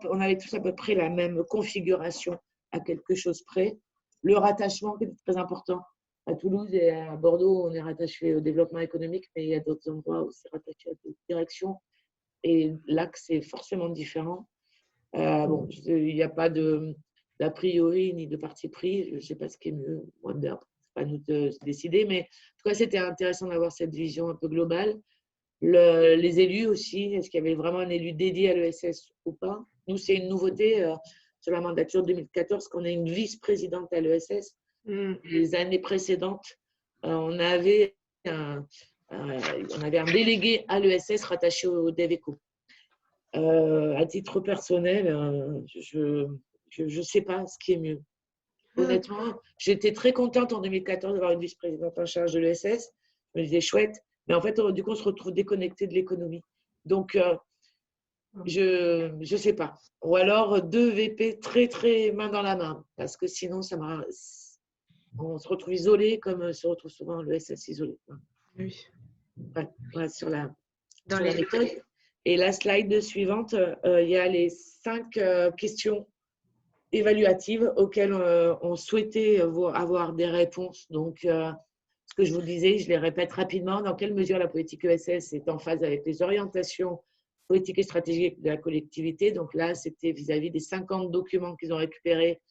peu près la même configuration à quelque chose près. Le rattachement qui est très important. À Toulouse et à Bordeaux, on est rattaché au développement économique, mais il y a d'autres endroits où c'est rattaché à d'autres directions. Et là, c'est forcément différent. Bon, il n'y a pas d'a priori ni de parti pris. Je ne sais pas ce qui est mieux. Ce n'est pas à nous de décider. Mais en tout cas, c'était intéressant d'avoir cette vision un peu globale. Les élus aussi, est-ce qu'il y avait vraiment un élu dédié à l'ESS ou pas? Nous, c'est une nouveauté sur la mandature 2014 qu'on ait une vice-présidente à l'ESS. Les années précédentes, on avait un délégué à l'ESS rattaché au DEVECO. À titre personnel, je ne sais pas ce qui est mieux. Honnêtement, j'étais très contente en 2014 d'avoir une vice-présidente en charge de l'ESS. Je me disais chouette. Mais en fait, du coup, on se retrouve déconnecté de l'économie. Donc, je ne sais pas. Ou alors 2 VP très, très main dans la main. Parce que sinon, on se retrouve isolé comme se retrouve souvent l'ESS isolé. Oui. Ouais, sur la méthode. Et la slide suivante, il y a les 5 questions évaluatives auxquelles on souhaitait avoir des réponses. Donc, ce que je vous disais, je les répète rapidement. Dans quelle mesure la politique ESS est en phase avec les orientations politiques et stratégiques de la collectivité? Donc là, c'était vis-à-vis des 50 documents qu'ils ont récupérés.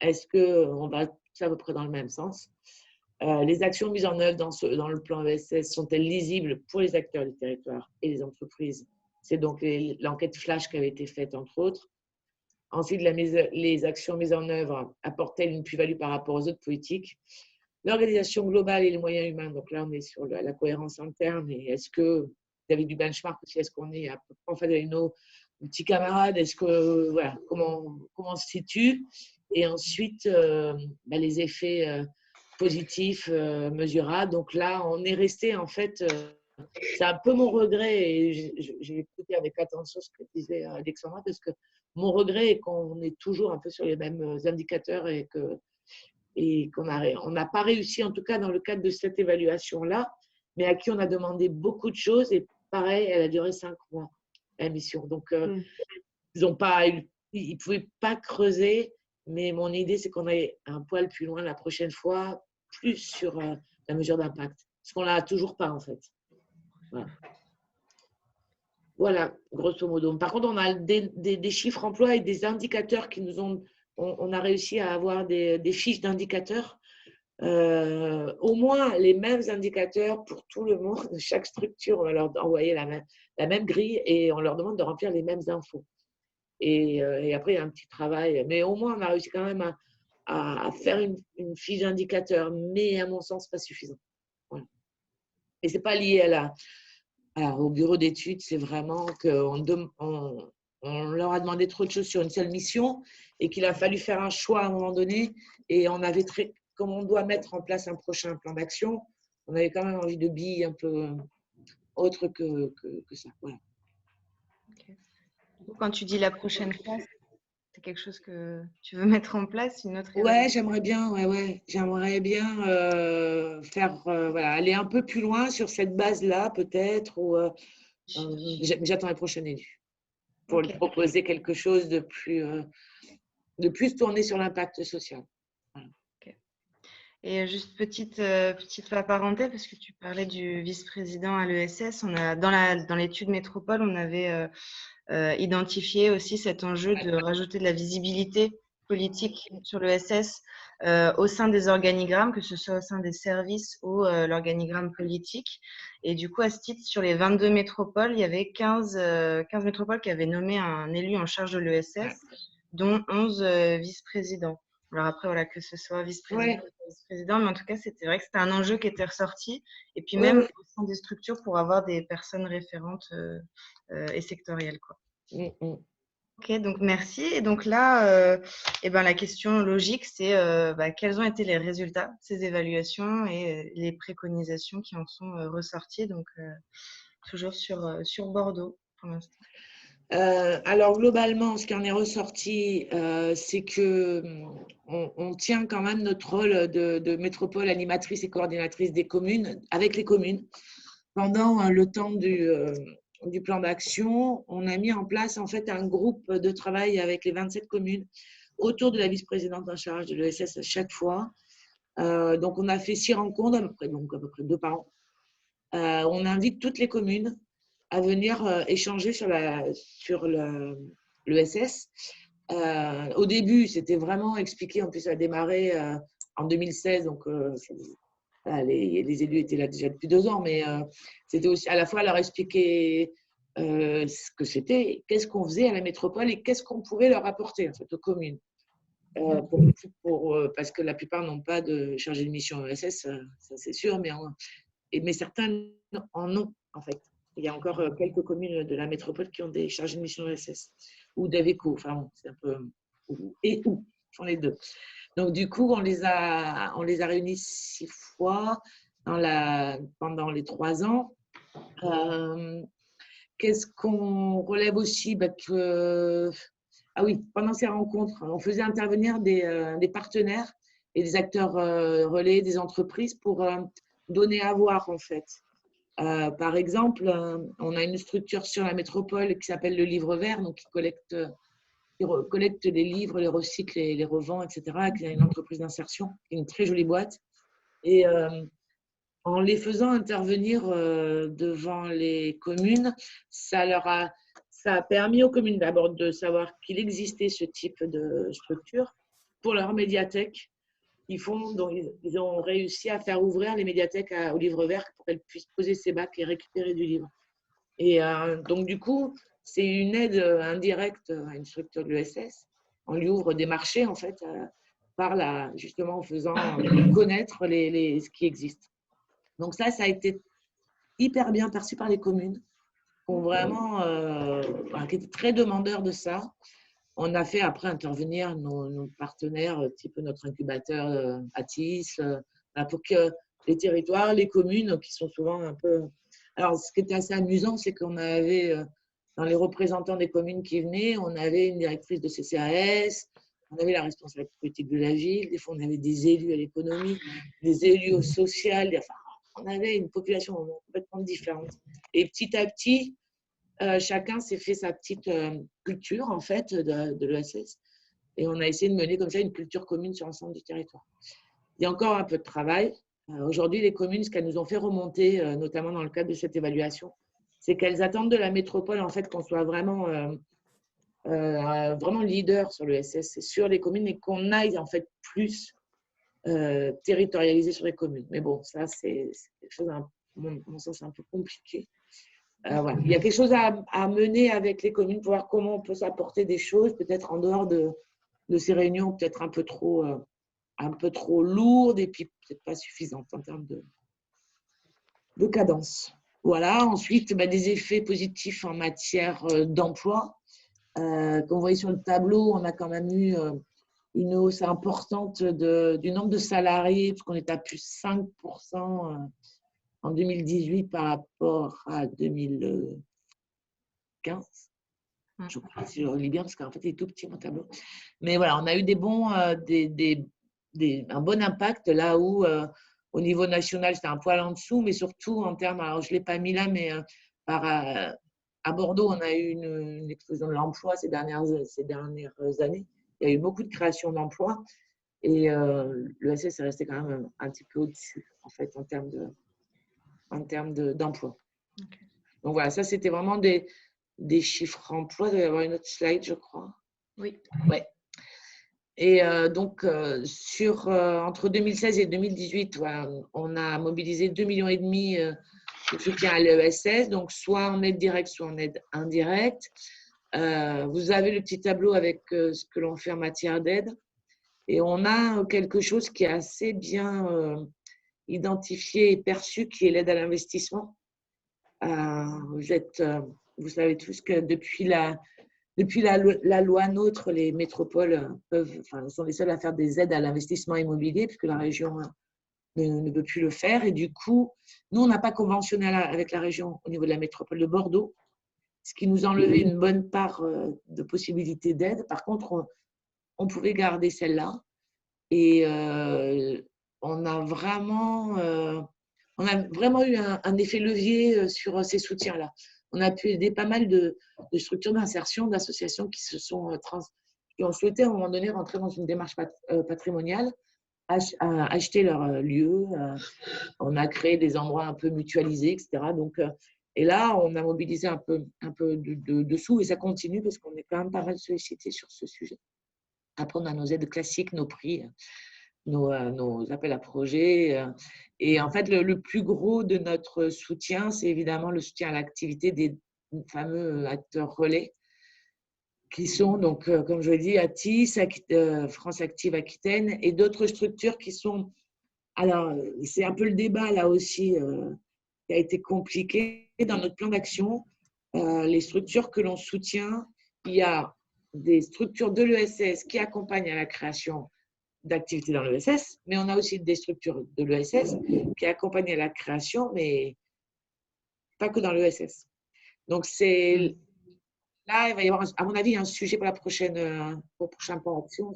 Est-ce qu'on va c'est à peu près dans le même sens. Les actions mises en œuvre dans le plan ESS sont-elles lisibles pour les acteurs du territoire et les entreprises? C'est donc l'enquête flash qui avait été faite, entre autres. Ensuite, les actions mises en œuvre apportent-elles une plus-value par rapport aux autres politiques? L'organisation globale et les moyens humains, donc là, on est sur la cohérence interne. Et est-ce que vous avez du benchmark aussi? Est-ce qu'on est à peu près en fait avec nos petits camarades? Est-ce que, voilà, comment on se situe? Et ensuite, les effets positifs, mesurables. Donc là, on est resté, en fait, c'est un peu mon regret, et j'ai écouté avec attention ce que disait Alexandra, parce que mon regret est qu'on est toujours un peu sur les mêmes indicateurs et qu'on n'a pas réussi, en tout cas dans le cadre de cette évaluation-là, mais à qui on a demandé beaucoup de choses. Et pareil, elle a duré 5 mois, la mission. Donc, ils ne pouvaient pas creuser, mais mon idée, c'est qu'on aille un poil plus loin la prochaine fois, plus sur la mesure d'impact. Parce qu'on ne l'a toujours pas, en fait. Voilà, grosso modo. Par contre, on a des chiffres emploi et des indicateurs qui nous ont… On a réussi à avoir des fiches d'indicateurs, au moins les mêmes indicateurs pour tout le monde. Chaque structure, on va leur envoyer la même grille et on leur demande de remplir les mêmes infos. Et après, il y a un petit travail. Mais au moins, on a réussi quand même à faire une fiche d'indicateur, mais à mon sens, pas suffisant. Voilà. Et ce n'est pas lié au bureau d'études, c'est vraiment qu'on leur a demandé trop de choses sur une seule mission et qu'il a fallu faire un choix à un moment donné. Et on avait comme on doit mettre en place un prochain plan d'action, on avait quand même envie de billes un peu autre que ça. Voilà. Okay. Quand tu dis la prochaine phase, c'est quelque chose que tu veux mettre en place, une autre évaluation? Ouais, j'aimerais bien, j'aimerais bien aller un peu plus loin sur cette base-là, peut-être, ou j'attends la prochaine élue pour lui proposer quelque chose de plus tourné sur l'impact social. Voilà. Okay. Et juste petite parenthèse, parce que tu parlais du vice-président à l'ESS, dans l'étude métropole, on avait identifié aussi cet enjeu de rajouter de la visibilité politique sur l'ESS au sein des organigrammes, que ce soit au sein des services ou l'organigramme politique. Et du coup, à ce titre, sur les 22 métropoles, il y avait 15 métropoles qui avaient nommé un élu en charge de l'ESS, dont 11 vice-présidents. Alors après, voilà, que ce soit vice-président ou vice-président, mais en tout cas, c'était vrai que c'était un enjeu qui était ressorti. Et puis même au sein des structures pour avoir des personnes référentes et sectorielles, quoi. Ok, donc merci. Et donc là, la question logique, c'est quels ont été les résultats de ces évaluations et les préconisations qui en sont ressorties, donc toujours sur Bordeaux pour l'instant. Alors globalement, ce qui en est ressorti, c'est qu'on tient quand même notre rôle de métropole animatrice et coordinatrice des communes, avec les communes. Pendant le temps du plan d'action, on a mis en place en fait un groupe de travail avec les 27 communes autour de la vice-présidente en charge de l'ESS à chaque fois. Donc on a fait 6 rencontres, à peu près 2 par an. On invite toutes les communes à venir échanger sur l'ESS. Au début, c'était vraiment expliqué, en plus ça a démarré en 2016, donc les élus étaient là déjà depuis 2 ans, mais c'était aussi à la fois leur expliquer ce que c'était, qu'est-ce qu'on faisait à la métropole et qu'est-ce qu'on pouvait leur apporter en fait, aux communes. Parce que la plupart n'ont pas de chargé de mission ESS, ça c'est sûr, mais certains en ont en fait. Il y a encore quelques communes de la métropole qui ont des chargés de mission ESS ou d'AVECO, enfin bon, c'est un peu ils font les deux. Donc du coup, on les a réunis 6 fois pendant les 3 ans. Qu'est-ce qu'on relève aussi pendant ces rencontres, on faisait intervenir des partenaires et des acteurs relais, des entreprises pour donner à voir en fait. Par exemple, on a une structure sur la métropole qui s'appelle le Livre Vert, donc qui collecte les livres, les recycle, les revend, etc. Qui a une entreprise d'insertion, une très jolie boîte. Et en les faisant intervenir devant les communes, ça a permis aux communes d'abord de savoir qu'il existait ce type de structure pour leur médiathèque, Donc, ils ont réussi à faire ouvrir les médiathèques au livre vert pour qu'elles puissent poser ses bacs et récupérer du livre. Et donc, du coup, c'est une aide indirecte à une structure de l'ESS. On lui ouvre des marchés, en fait, justement en faisant connaître ce qui existe. Donc ça a été hyper bien perçu par les communes, qui étaient très demandeurs de ça. On a fait après intervenir nos partenaires, type notre incubateur Atis, pour que les territoires, les communes, qui sont souvent un peu… Alors, ce qui était assez amusant, c'est qu'on avait, dans les représentants des communes qui venaient, on avait une directrice de CCAS, on avait la responsable politique de la ville, des fois on avait des élus à l'économie, des élus au social, enfin, on avait une population complètement différente. Et petit à petit, chacun s'est fait sa petite culture, en fait, de l'ESS. Et on a essayé de mener comme ça une culture commune sur l'ensemble du territoire. Il y a encore un peu de travail. Aujourd'hui, les communes, ce qu'elles nous ont fait remonter, notamment dans le cadre de cette évaluation, c'est qu'elles attendent de la métropole, en fait, qu'on soit vraiment leader sur l'ESS et sur les communes et qu'on aille, en fait, plus territorialiser sur les communes. Mais bon, ça, c'est quelque chose, à mon sens, un peu compliqué. Voilà. Il y a quelque chose à mener avec les communes pour voir comment on peut s'apporter des choses, peut-être en dehors de ces réunions, peut-être un peu trop lourdes et puis peut-être pas suffisantes en termes de cadence. Voilà. Ensuite, des effets positifs en matière d'emploi. Comme vous voyez sur le tableau, on a quand même eu une hausse importante du nombre de salariés, puisqu'on est à plus 5% en 2018 par rapport à 2015. Je crois, si je relis bien, parce qu'en fait, il est tout petit mon tableau. Mais voilà, on a eu un bon impact là où, au niveau national, c'était un poil en dessous, mais surtout en termes, alors je ne l'ai pas mis là, mais à Bordeaux, on a eu une explosion de l'emploi ces dernières années. Il y a eu beaucoup de création d'emplois et l'ESS est resté quand même un petit peu au-dessus, en fait, en termes d'emploi. Okay. Donc voilà, ça, c'était vraiment des chiffres emploi. Il doit y avoir une autre slide, je crois. Oui. Ouais. Et donc, entre 2016 et 2018, voilà, on a mobilisé 2,5 millions de soutien à l'ESS, donc soit en aide directe, soit en aide indirecte. Vous avez le petit tableau avec ce que l'on fait en matière d'aide. Et on a quelque chose qui est assez bien identifié et perçu, qui est l'aide à l'investissement. Vous savez tous que depuis la loi NOTRe, les métropoles sont les seules à faire des aides à l'investissement immobilier, puisque la région ne peut plus le faire. Et du coup, nous, on n'a pas conventionné avec la région au niveau de la métropole de Bordeaux, ce qui nous enlevait une bonne part de possibilités d'aide. Par contre, on pouvait garder celle-là. Et on a vraiment eu un effet levier sur ces soutiens-là. On a pu aider pas mal de structures d'insertion, d'associations qui qui ont souhaité à un moment donné rentrer dans une démarche patrimoniale, acheter leur lieu. On a créé des endroits un peu mutualisés, etc. Donc, et là, on a mobilisé un peu de sous et ça continue parce qu'on est quand même pas mal sollicité sur ce sujet. Après, on a nos aides classiques, nos prix, nos appels à projets. Et en fait, le plus gros de notre soutien, c'est évidemment le soutien à l'activité des fameux acteurs relais, qui sont, donc, comme je l'ai dit, Atis, France Active Aquitaine et d'autres structures qui sont… Alors, c'est un peu le débat là aussi qui a été compliqué. Dans notre plan d'action, les structures que l'on soutient, il y a des structures de l'ESS qui accompagnent à la création d'activités dans l'ESS, mais on a aussi des structures de l'ESS qui accompagnent à la création, mais pas que dans l'ESS. Donc, là, il va y avoir, à mon avis, un sujet pour le prochain plan d'action.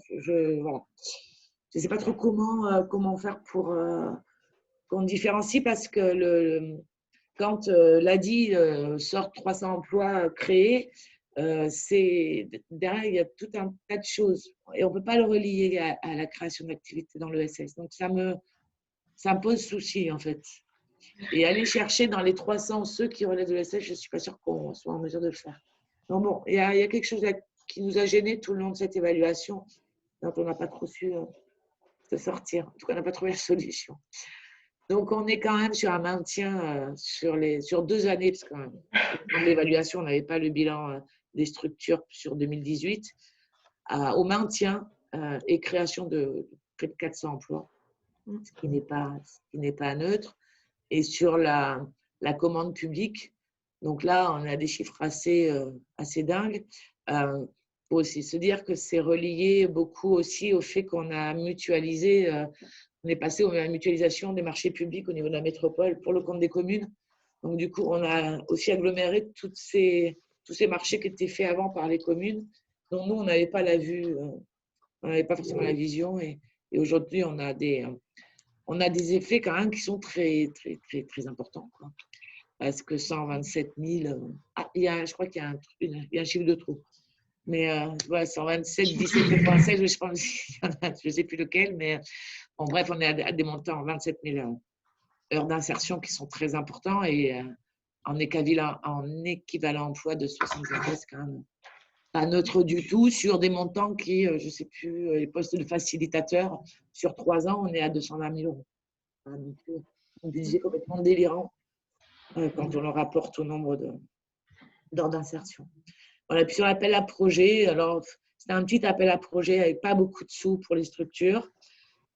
Voilà. Je ne sais pas trop comment faire pour qu'on différencie, parce que quand l'ADI sort 300 emplois créés, derrière, il y a tout un tas de choses. Et on ne peut pas le relier à la création d'activités dans l'ESS. Donc, ça me pose souci, en fait. Et aller chercher dans les 300 ceux qui relèvent de l'ESS, je ne suis pas sûre qu'on soit en mesure de le faire. Donc, bon, il y a quelque chose là qui nous a gênés tout le long de cette évaluation, dont on n'a pas trop su de sortir. En tout cas, on n'a pas trouvé la solution. Donc, on est quand même sur un maintien sur 2 années, parce que dans l'évaluation, on n'avait pas le bilan des structures sur 2018, au maintien et création de près de 400 emplois, ce qui n'est pas neutre. Et sur la commande publique, donc là, on a des chiffres assez dingues. Faut aussi se dire que c'est relié beaucoup aussi au fait qu'on a mutualisé, on est passé à la mutualisation des marchés publics au niveau de la métropole pour le compte des communes. Donc du coup, on a aussi aggloméré tous ces marchés qui étaient faits avant par les communes, dont nous, on n'avait pas la vue, on n'avait pas forcément la vision. Et aujourd'hui, on a des effets quand même qui sont très, très, très, très importants, quoi. Parce que 127 000, je crois qu'il y a un chiffre de trop. Mais ouais, 127, 17, 96, je pense, je ne sais plus lequel, mais bon, bref, on est à des montants, 27 000 heures d'insertion qui sont très importants et en équivalent emploi de 75 000, c'est quand même pas neutre du tout sur des montants qui, je ne sais plus, les postes de facilitateurs, sur 3 ans, on est à 220 000 euros. Donc, un budget complètement délirant quand on le rapporte au nombre d'heures d'insertion. Voilà, puis sur l'appel à projet, alors c'était un petit appel à projet avec pas beaucoup de sous pour les structures.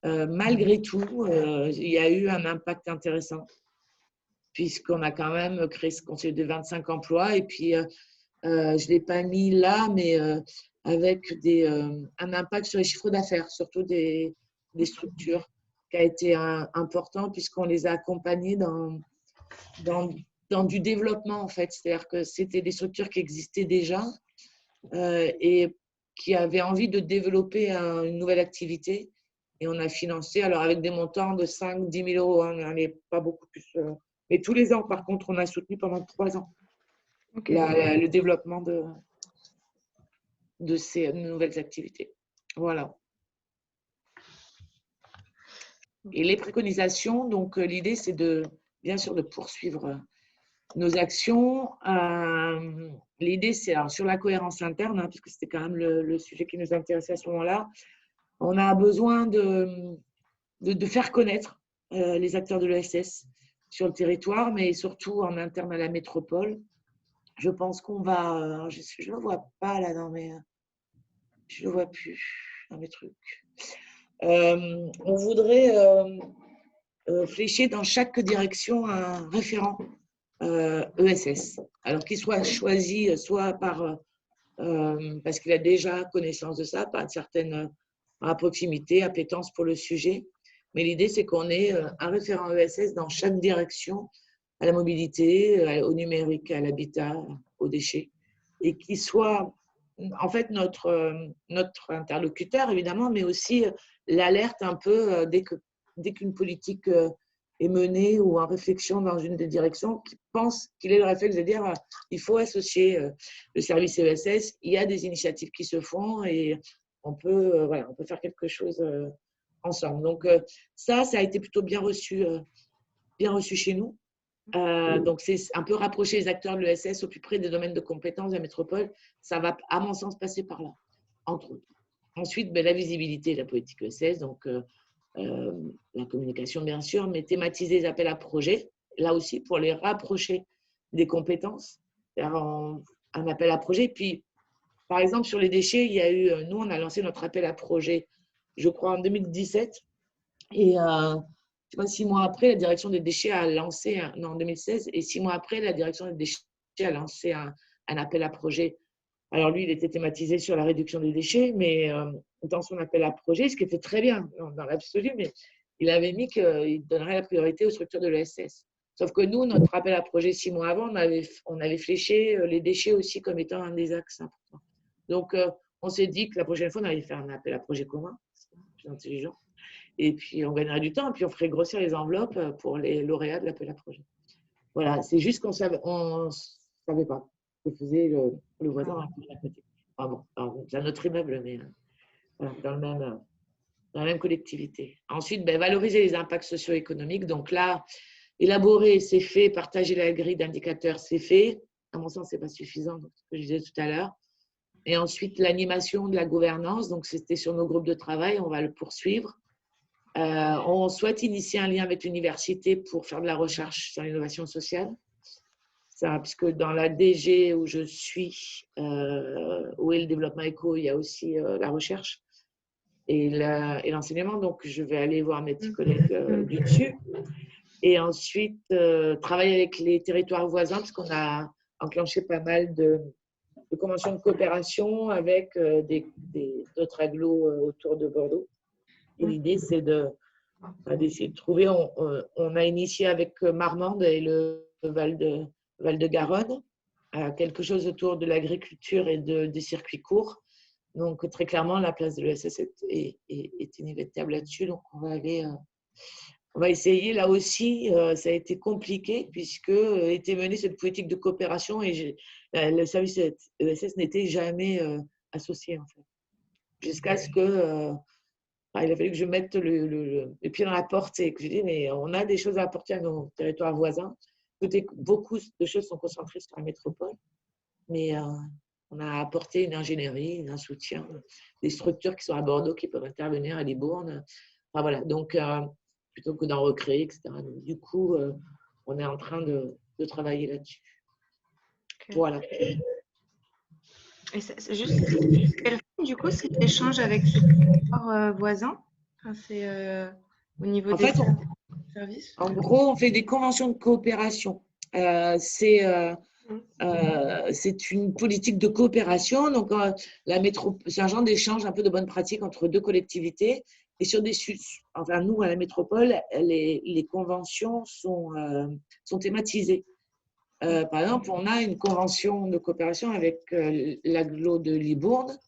Malgré tout, il y a eu un impact intéressant puisqu'on a quand même créé ce conseil de 25 emplois et puis je ne l'ai pas mis là, mais avec un impact sur les chiffres d'affaires, surtout des structures, qui a été important puisqu'on les a accompagnés dans du développement, en fait. C'est-à-dire que c'était des structures qui existaient déjà et qui avaient envie de développer une nouvelle activité. Et on a financé, alors avec des montants de 5 10 000 euros, hein, on n'est pas beaucoup plus. Mais tous les ans, par contre, on a soutenu pendant 3 ans le développement de ces nouvelles activités. Voilà. Et les préconisations, donc l'idée, c'est bien sûr de poursuivre nos actions. L'idée, c'est sur la cohérence interne, hein, puisque c'était quand même le sujet qui nous intéressait à ce moment-là. On a besoin de faire connaître les acteurs de l'ESS sur le territoire, mais surtout en interne à la métropole. Je pense qu'on va… Je ne le vois pas là dans mes… Je ne le vois plus dans mes trucs. On voudrait flécher dans chaque direction un référent ESS. Alors qu'il soit choisi soit parce qu'il a déjà connaissance de ça, par une certaine proximité, appétence pour le sujet. Mais l'idée, c'est qu'on ait un référent ESS dans chaque direction, à la mobilité, au numérique, à l'habitat, aux déchets, et qui soit en fait notre interlocuteur, évidemment, mais aussi l'alerte un peu dès qu'une politique est menée ou en réflexion dans une des directions, qui pense qu'il ait le réflexe de dire il faut associer le service ESS, il y a des initiatives qui se font et on peut faire quelque chose ensemble. Donc ça a été plutôt bien reçu chez nous. Donc, c'est un peu rapprocher les acteurs de l'ESS au plus près des domaines de compétences de la métropole. Ça va, à mon sens, passer par là, entre autres. Ensuite, la visibilité de la politique ESS, donc la communication, bien sûr, mais thématiser les appels à projets, là aussi, pour les rapprocher des compétences, faire un appel à projet. Puis, par exemple, sur les déchets, il y a eu, nous, on a lancé notre appel à projet, je crois, en 2017. Et 6 mois après, la direction des déchets a lancé, en 2016, et 6 mois après, la direction des déchets a lancé un appel à projet. Alors lui, il était thématisé sur la réduction des déchets, mais dans son appel à projet, ce qui était très bien dans l'absolu, mais il avait mis qu'il donnerait la priorité aux structures de l'ESS. Sauf que nous, notre appel à projet 6 mois avant, on avait fléché les déchets aussi comme étant un des axes importants. Donc, on s'est dit que la prochaine fois, on allait faire un appel à projet commun, c'est plus intelligent. Et puis, on gagnerait du temps, et puis on ferait grossir les enveloppes pour les lauréats de l'appel à projet. Voilà, c'est juste qu'on ne savait pas ce que faisait le voisin à côté. Enfin bon, c'est un autre immeuble, mais voilà, dans la même collectivité. Ensuite, valoriser les impacts socio-économiques. Donc là, élaborer, c'est fait. Partager la grille d'indicateurs, c'est fait. À mon sens, ce n'est pas suffisant, donc, ce que je disais tout à l'heure. Et ensuite, l'animation de la gouvernance. Donc, c'était sur nos groupes de travail. On va le poursuivre. On souhaite initier un lien avec l'université pour faire de la recherche sur l'innovation sociale. Ça, puisque dans la DG où je suis, où est le développement éco, il y a aussi la recherche et l'enseignement. Donc, je vais aller voir mes petits collègues du dessus. Et ensuite, travailler avec les territoires voisins, parce qu'on a enclenché pas mal de conventions de coopération avec d'autres agglos autour de Bordeaux. Et l'idée, c'est d'essayer de trouver, on a initié avec Marmande et le Val de Garonne, quelque chose autour de l'agriculture et des circuits courts. Donc, très clairement, la place de l'ESS est inévitable là-dessus. Donc, on va essayer. Là aussi, ça a été compliqué puisque était menée cette politique de coopération et le service ESS n'était jamais associé, en fait. Jusqu'à ce que il a fallu que je mette le pied dans la porte et que je dis, mais on a des choses à apporter à nos territoires voisins. Beaucoup de choses sont concentrées sur la métropole, mais on a apporté une ingénierie, un soutien, des structures qui sont à Bordeaux qui peuvent intervenir à Libourne. Enfin, voilà, donc plutôt que d'en recréer, etc. Donc, du coup, on est en train de travailler là-dessus. Okay. Voilà. Et c'est juste, quelle forme, du coup, cet échange avec ces territoires voisins, enfin, c'est au niveau des services? En gros, on fait des conventions de coopération. C'est une politique de coopération. Donc, c'est un genre d'échange un peu de bonne pratique entre deux collectivités. Et sur enfin, nous, à la métropole, les conventions sont thématisées. Par exemple, on a une convention de coopération avec l'agglo de Libourne.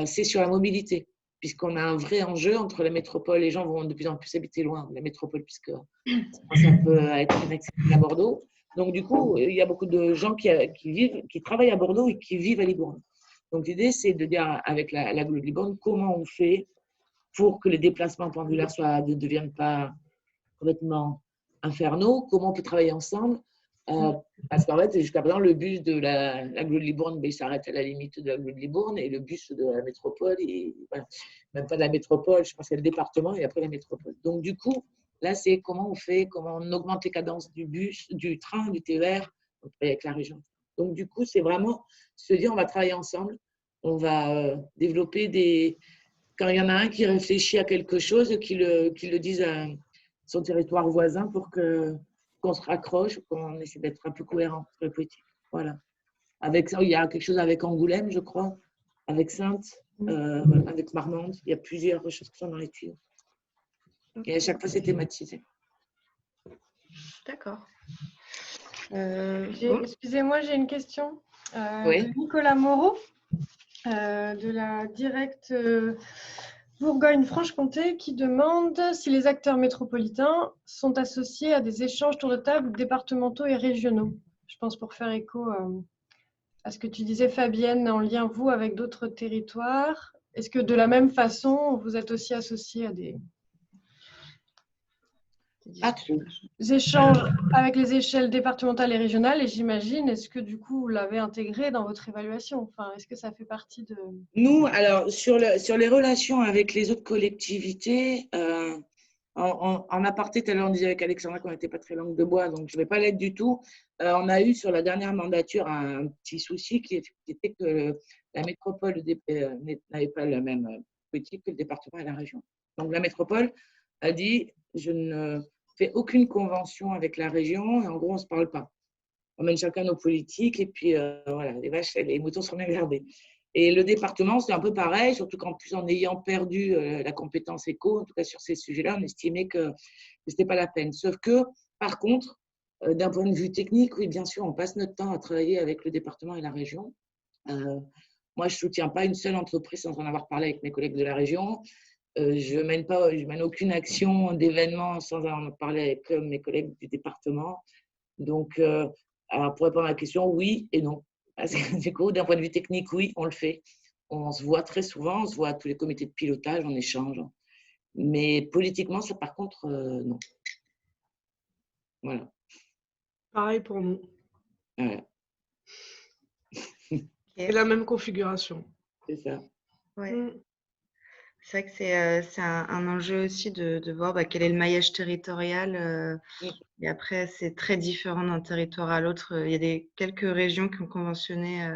C'est sur la mobilité, puisqu'on a un vrai enjeu entre la métropole. Les gens vont de plus en plus habiter loin de la métropole, puisque ça peut être inaccessible à Bordeaux. Donc, du coup, il y a beaucoup de gens qui travaillent à Bordeaux et qui vivent à Libourne. Donc, l'idée, c'est de dire avec l'agglo de Libourne comment on fait pour que les déplacements pendulaires ne deviennent pas complètement infernaux, comment on peut travailler ensemble. Parce qu'en fait, jusqu'à présent, le bus de l'agglo de Libourne, il s'arrête à la limite de l'agglo de Libourne et le bus de la métropole, voilà, même pas de la métropole, je pense qu'il y a le département et après la métropole. Donc, du coup, là, c'est comment on augmente les cadences du bus, du train, du TER, avec la région. Donc, du coup, c'est vraiment se dire, on va travailler ensemble, on va développer quand il y en a un qui réfléchit à quelque chose, qu'il le dise à son territoire voisin pour qu'on se raccroche, qu'on essaie d'être un peu cohérent sur la politique. Voilà. Avec ça, il y a quelque chose avec Angoulême, je crois, avec Sainte, avec Marmande. Il y a plusieurs choses qui sont dans les tuyaux. Et à chaque fois, c'est thématisé. D'accord. Excusez-moi, j'ai une question oui. de Nicolas Moreau, de la Directe Bourgogne-Franche-Comté, qui demande si les acteurs métropolitains sont associés à des échanges tour de table départementaux et régionaux. Je pense pour faire écho à ce que tu disais, Fabienne, en lien, vous, avec d'autres territoires. Est-ce que de la même façon, vous êtes aussi associés à des échanges avec les échelles départementales et régionales? Et j'imagine, est-ce que du coup, vous l'avez intégré dans votre évaluation? Enfin, est-ce que ça fait partie de… Nous, alors, sur les relations avec les autres collectivités, en aparté, tout à l'heure, on disait avec Alexandra qu'on n'était pas très langue de bois, donc je ne vais pas l'être du tout. On a eu sur la dernière mandature un petit souci qui était que la métropole n'avait pas la même politique que le département et la région. Donc, la métropole a dit, je ne fais aucune convention avec la région et en gros, on ne se parle pas. On mène chacun nos politiques et puis voilà, les vaches et les moutons sont bien gardés. Et le département, c'est un peu pareil, surtout qu'en plus, en ayant perdu la compétence éco, en tout cas sur ces sujets-là, on estimait que ce n'était pas la peine. Sauf que, par contre, d'un point de vue technique, oui, bien sûr, on passe notre temps à travailler avec le département et la région. Moi, je ne soutiens pas une seule entreprise sans en avoir parlé avec mes collègues de la région. Je mène aucune action d'événement sans en parler avec mes collègues du département. Donc, alors pour répondre à la question, oui et non. Parce que du coup, d'un point de vue technique, oui, on le fait. On se voit très souvent, on se voit à tous les comités de pilotage, on échange. Mais politiquement, ça, par contre, non. Voilà. Pareil pour nous. Voilà. C'est la même configuration. C'est ça. Ouais. C'est vrai que c'est un enjeu aussi de voir quel est le maillage territorial. Et après, c'est très différent d'un territoire à l'autre. Il y a quelques régions qui ont conventionné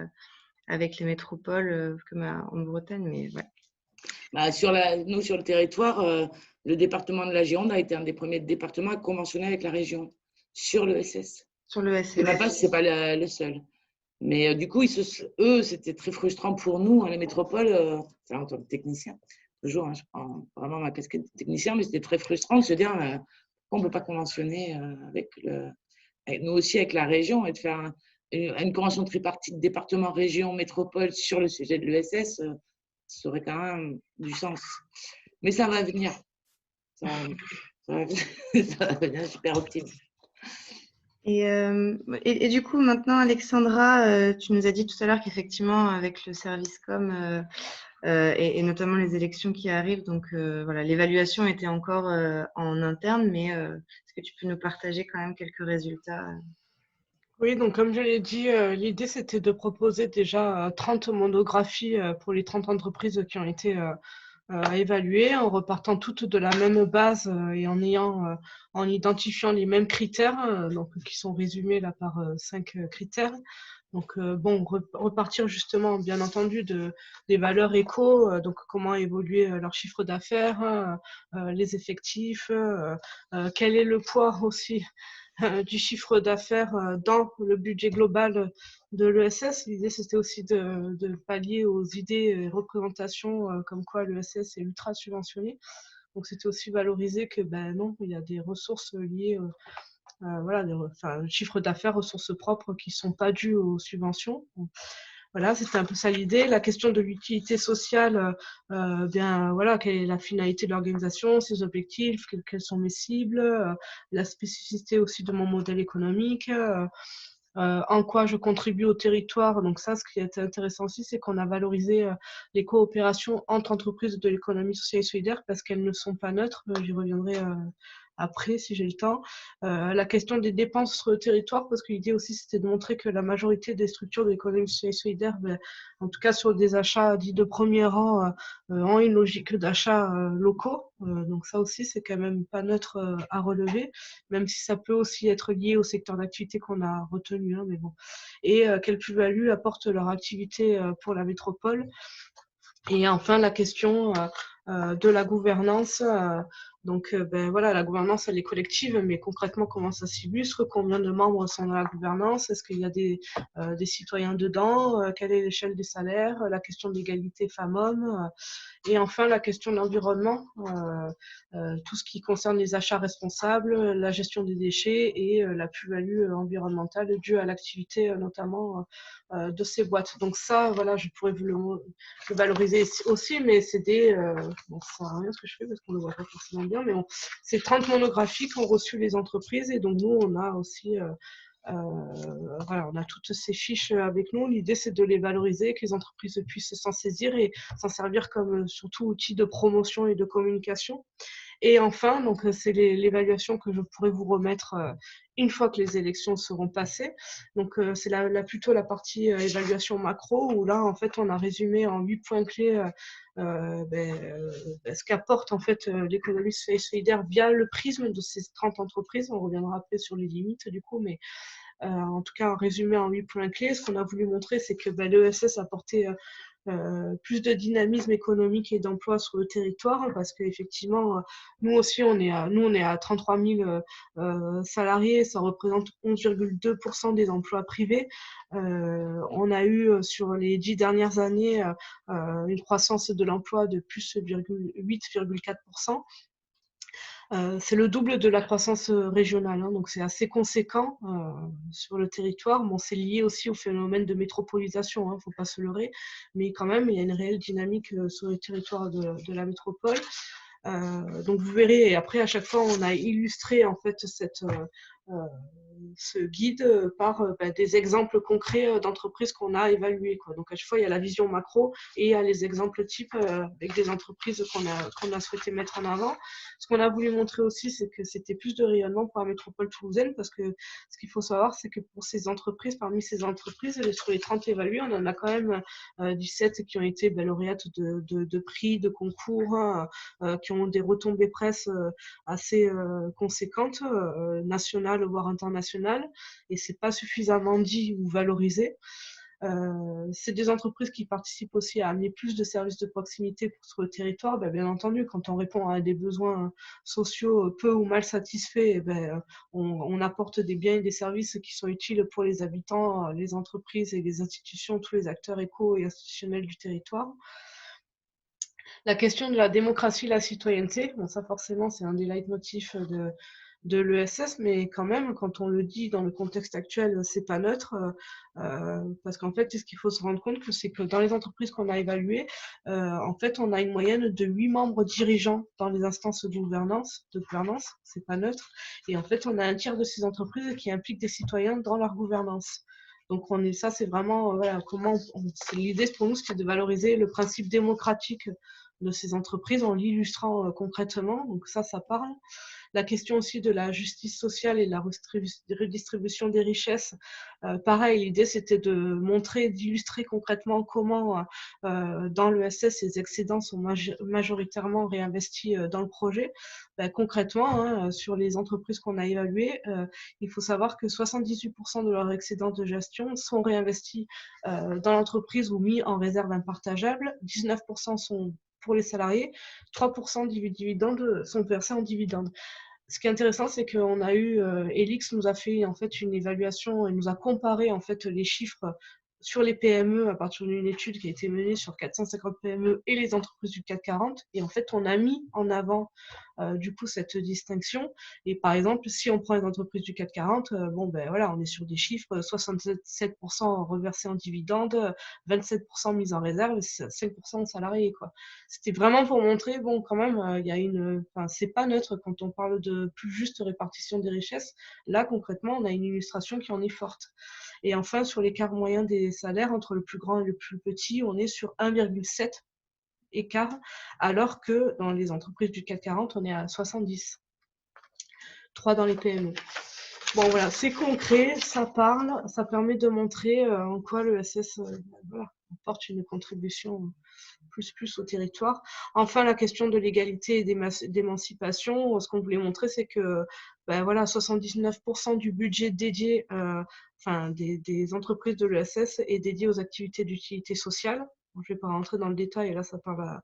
avec les métropoles, comme en Bretagne, mais ouais. Bah, nous, sur le territoire, le département de la Gironde a été un des premiers départements à conventionner avec la région sur l'ESS. Sur l'ESS. C'est pas le seul. Mais du coup, eux, c'était très frustrant pour nous, hein, les métropoles, en tant que technicien. Toujours, hein, je prends vraiment ma casquette de technicien, mais c'était très frustrant de se dire pourquoi on ne peut pas conventionner avec nous aussi, avec la région, et de faire une convention tripartite département-région-métropole sur le sujet de l'ESS, ça aurait quand même du sens. Mais ça va venir. Ça va venir super optimiste. Et du coup, maintenant, Alexandra, tu nous as dit tout à l'heure qu'effectivement, avec le service com et notamment les élections qui arrivent, donc voilà, l'évaluation était encore en interne, mais est-ce que tu peux nous partager quand même quelques résultats? Oui, donc comme je l'ai dit, l'idée c'était de proposer déjà 30 monographies pour les 30 entreprises qui ont été évaluées, en repartant toutes de la même base et en identifiant les mêmes critères, donc qui sont résumés là par 5 critères. Donc repartir justement, bien entendu, des valeurs éco, donc comment évoluer leur chiffre d'affaires, les effectifs, quel est le poids aussi du chiffre d'affaires dans le budget global de l'ESS. L'idée, c'était aussi de pallier aux idées et représentations comme quoi l'ESS est ultra subventionné. Donc, c'était aussi valoriser que, ben non, il y a des ressources liées, voilà, le chiffre d'affaires, ressources propres qui ne sont pas dues aux subventions. Donc, voilà, c'était un peu ça l'idée. La question de l'utilité sociale, bien voilà, quelle est la finalité de l'organisation, ses objectifs, quelles sont mes cibles, la spécificité aussi de mon modèle économique, en quoi je contribue au territoire. Donc ça, ce qui est intéressant aussi, c'est qu'on a valorisé les coopérations entre entreprises de l'économie sociale et solidaire parce qu'elles ne sont pas neutres. J'y reviendrai après si j'ai le temps. La question des dépenses sur le territoire, parce que l'idée aussi c'était de montrer que la majorité des structures de l'économie sociale et solidaire, en tout cas sur des achats dits de premier rang, ont une logique d'achat locaux. Donc ça aussi c'est quand même pas neutre à relever, même si ça peut aussi être lié au secteur d'activité qu'on a retenu, hein, mais bon. Et quelle plus-value apporte leur activité pour la métropole. Et enfin, la question de la gouvernance. Donc, voilà, la gouvernance, elle est collective, mais concrètement, comment ça s'illustre? Combien de membres sont dans la gouvernance? Est-ce qu'il y a des citoyens dedans? Quelle est l'échelle des salaires? La question de l'égalité femmes-hommes. Et enfin, la question de l'environnement, tout ce qui concerne les achats responsables, la gestion des déchets et la plus-value environnementale due à l'activité notamment de ces boîtes. Donc ça, voilà, je pourrais vous le valoriser aussi, mais c'est bon, ça sert à rien ce que je fais parce qu'on ne le voit pas forcément bien, mais bon, c'est 30 monographies qu'ont reçu les entreprises et donc nous, on a aussi voilà, on a toutes ces fiches avec nous. L'idée, c'est de les valoriser, que les entreprises puissent s'en saisir et s'en servir comme surtout outil de promotion et de communication. Et enfin, donc c'est l'évaluation que je pourrais vous remettre une fois que les élections seront passées. Donc c'est plutôt la partie évaluation macro où là, en fait, on a résumé en 8 points clés ce qu'apporte en fait l'économie sociale et solidaire via le prisme de ces 30 entreprises. On reviendra après sur les limites du coup, mais en tout cas, en résumé en 8 points clés, ce qu'on a voulu montrer, c'est que l'ESS apportait plus de dynamisme économique et d'emploi sur le territoire, parce qu'effectivement, nous aussi, on est à 33 000 salariés, ça représente 11,2% des emplois privés. On a eu sur les 10 dernières années une croissance de l'emploi de plus 8,4%. C'est le double de la croissance régionale, hein, donc c'est assez conséquent sur le territoire. Bon, c'est lié aussi au phénomène de métropolisation, il ne faut pas se leurrer, mais quand même, il y a une réelle dynamique sur le territoire de la métropole. Donc vous verrez, et après, à chaque fois, on a illustré en fait se guide par des exemples concrets d'entreprises qu'on a évaluées, quoi. Donc à chaque fois, il y a la vision macro et il y a les exemples types avec des entreprises qu'on a souhaité mettre en avant. Ce qu'on a voulu montrer aussi, c'est que c'était plus de rayonnement pour la métropole toulousaine, parce que ce qu'il faut savoir, c'est que pour ces entreprises, parmi ces entreprises, sur les 30 évaluées, on en a quand même 17 qui ont été lauréates de prix, de concours, qui ont des retombées presse assez conséquentes, nationales voire internationales, et c'est pas suffisamment dit ou valorisé. C'est des entreprises qui participent aussi à amener plus de services de proximité sur le territoire. Bien entendu, quand on répond à des besoins sociaux peu ou mal satisfaits, on apporte des biens et des services qui sont utiles pour les habitants, les entreprises et les institutions, tous les acteurs éco et institutionnels du territoire. La question de la démocratie et la citoyenneté, bon, ça forcément c'est un des leitmotifs de l'ESS, mais quand même, quand on le dit dans le contexte actuel, c'est pas neutre, parce qu'en fait, ce qu'il faut se rendre compte, c'est que dans les entreprises qu'on a évaluées, en fait, on a une moyenne de 8 membres dirigeants dans les instances de gouvernance, c'est pas neutre, et en fait, on a un tiers de ces entreprises qui impliquent des citoyens dans leur gouvernance. Donc, ça, c'est vraiment, voilà, l'idée pour nous, c'était de valoriser le principe démocratique de ces entreprises en l'illustrant concrètement. Donc ça parle. La question aussi de la justice sociale et de la redistribution des richesses, pareil, l'idée c'était de montrer, d'illustrer concrètement comment dans l'ESS, les excédents sont majoritairement réinvestis dans le projet. Concrètement, sur les entreprises qu'on a évaluées, il faut savoir que 78% de leurs excédents de gestion sont réinvestis dans l'entreprise ou mis en réserve impartageable, 19% sont pour les salariés, 3% des dividendes sont versés en dividendes. Ce qui est intéressant, c'est qu'on a eu, Elix nous a fait en fait une évaluation et nous a comparé en fait les chiffres sur les PME à partir d'une étude qui a été menée sur 450 PME et les entreprises du CAC 40. Et en fait, on a mis en avant du coup cette distinction. Et par exemple, si on prend les entreprises du CAC 40, voilà, on est sur des chiffres 67% reversés en dividendes, 27% mis en réserve, et 5% de salariés, quoi. C'était vraiment pour montrer, bon, quand même, il y a c'est pas neutre quand on parle de plus juste répartition des richesses. Là, concrètement, on a une illustration qui en est forte. Et enfin, sur l'écart moyen des salaires entre le plus grand et le plus petit, on est sur 1,7 écart, alors que dans les entreprises du CAC 40, on est à 70. 3 dans les PME. Bon, voilà, c'est concret, ça parle, ça permet de montrer en quoi l'ESS apporte une contribution plus au territoire. Enfin, la question de l'égalité et d'émancipation, ce qu'on voulait montrer, c'est que 79% du budget dédié, des entreprises de l'ESS est dédié aux activités d'utilité sociale. Je ne vais pas rentrer dans le détail, et là, ça parle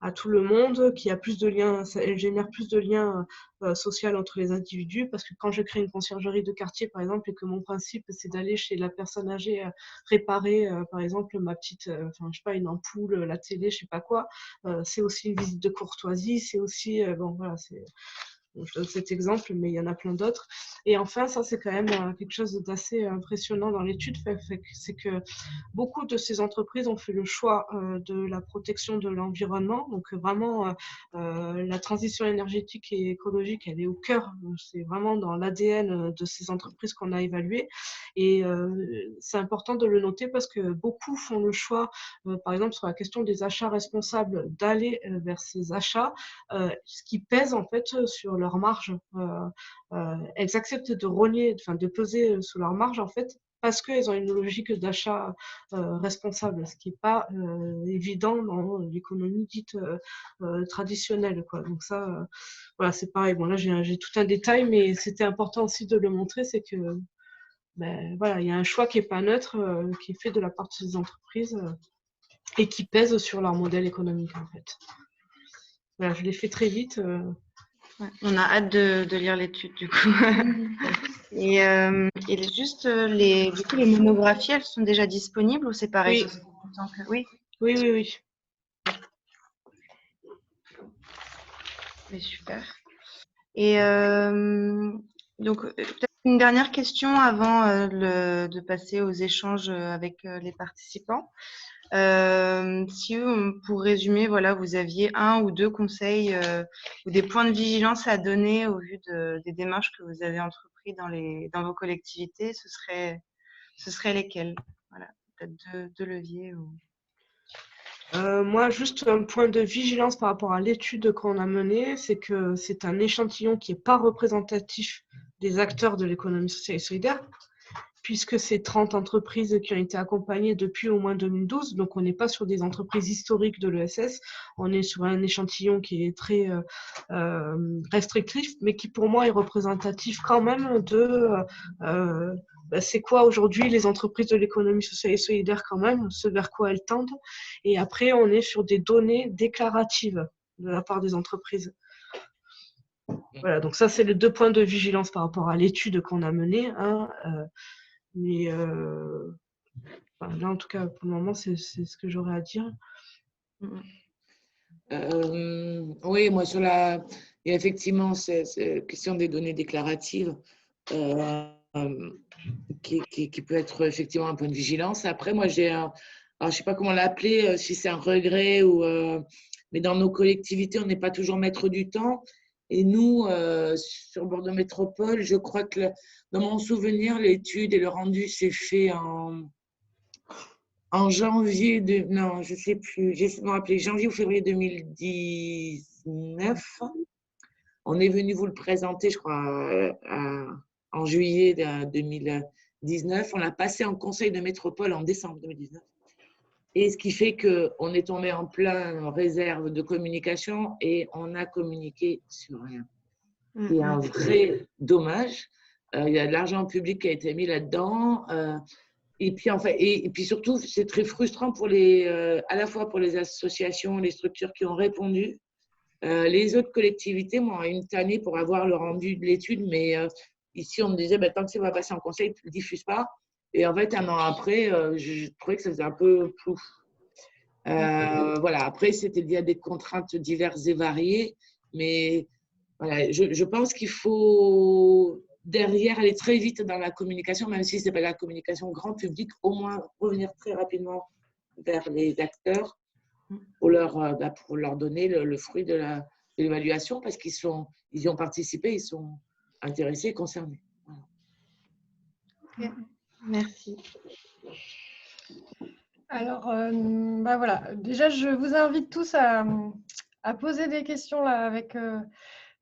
à tout le monde, qui a plus de liens, elle génère plus de liens sociaux entre les individus, parce que quand je crée une conciergerie de quartier, par exemple, et que mon principe, c'est d'aller chez la personne âgée réparer, par exemple, ma petite, je sais pas, une ampoule, la télé, je sais pas quoi, c'est aussi une visite de courtoisie, c'est aussi, je donne cet exemple, mais il y en a plein d'autres. Et enfin, ça, c'est quand même quelque chose d'assez impressionnant dans l'étude, c'est que beaucoup de ces entreprises ont fait le choix de la protection de l'environnement. Donc, vraiment, la transition énergétique et écologique, elle est au cœur. C'est vraiment dans l'ADN de ces entreprises qu'on a évaluées. Et c'est important de le noter parce que beaucoup font le choix, par exemple, sur la question des achats responsables, d'aller vers ces achats, ce qui pèse en fait sur leur marge. Elles acceptent de peser sur leur marge en fait parce qu'elles ont une logique d'achat responsable, ce qui n'est pas évident dans l'économie dite traditionnelle, quoi. Donc ça, voilà, c'est pareil. Bon, là, j'ai tout un détail, mais c'était important aussi de le montrer, c'est que voilà, il y a un choix qui n'est pas neutre, qui est fait de la part de ces entreprises et qui pèse sur leur modèle économique, en fait. Voilà, je l'ai fait très vite. Ouais, on a hâte de lire l'étude, du coup. Et juste, du coup, les monographies, elles sont déjà disponibles ou c'est pareil? Oui. Oui. Oui. Mais super. Et donc, peut-être une dernière question avant de passer aux échanges avec les participants. Si pour résumer, voilà, vous aviez un ou deux conseils ou des points de vigilance à donner au vu des démarches que vous avez entreprises dans vos collectivités, ce serait lesquels? Voilà, peut-être deux leviers. Moi, juste un point de vigilance par rapport à l'étude qu'on a menée, c'est que c'est un échantillon qui n'est pas représentatif des acteurs de l'économie sociale et solidaire, puisque c'est 30 entreprises qui ont été accompagnées depuis au moins 2012. Donc, on n'est pas sur des entreprises historiques de l'ESS. On est sur un échantillon qui est très restrictif, mais qui, pour moi, est représentatif quand même de c'est quoi aujourd'hui les entreprises de l'économie sociale et solidaire quand même, ce vers quoi elles tendent. Et après, on est sur des données déclaratives de la part des entreprises. Voilà, donc ça, c'est les 2 points de vigilance par rapport à l'étude qu'on a menée. Mais là, en tout cas, pour le moment, c'est ce que j'aurais à dire. Oui, moi, il y a effectivement cette question des données déclaratives qui peut être effectivement un point de vigilance. Après, moi, alors, je ne sais pas comment l'appeler, si c'est un regret mais dans nos collectivités, on n'est pas toujours maître du temps. Et nous, sur Bordeaux Métropole, je crois que dans mon souvenir, l'étude et le rendu s'est fait en janvier non, je ne sais plus, j'essaie de me rappeler, janvier ou février 2019. On est venu vous le présenter, je crois, en juillet 2019. On l'a passé en conseil de métropole en décembre 2019. Et ce qui fait qu'on est tombé en plein réserve de communication et on a communiqué sur rien. C'est un vrai dommage. Il y a de l'argent public qui a été mis là-dedans. Et puis, et puis surtout, c'est très frustrant pour à la fois pour les associations, les structures qui ont répondu. Les autres collectivités m'ont une tannée pour avoir le rendu de l'étude, mais ici, on me disait, tant que ça va passer en conseil, ne le diffuse pas. Et en fait, un an après, je trouvais que ça faisait un peu plouf. Voilà, après, c'était lié à des contraintes diverses et variées, mais voilà, je pense qu'il faut derrière aller très vite dans la communication, même si ce n'est pas la communication grand public, au moins revenir très rapidement vers les acteurs pour leur donner le fruit de l'évaluation parce qu'ils y ont participé, ils sont intéressés et concernés. Voilà. Okay. Merci. Alors, voilà. Déjà, je vous invite tous à poser des questions là, avec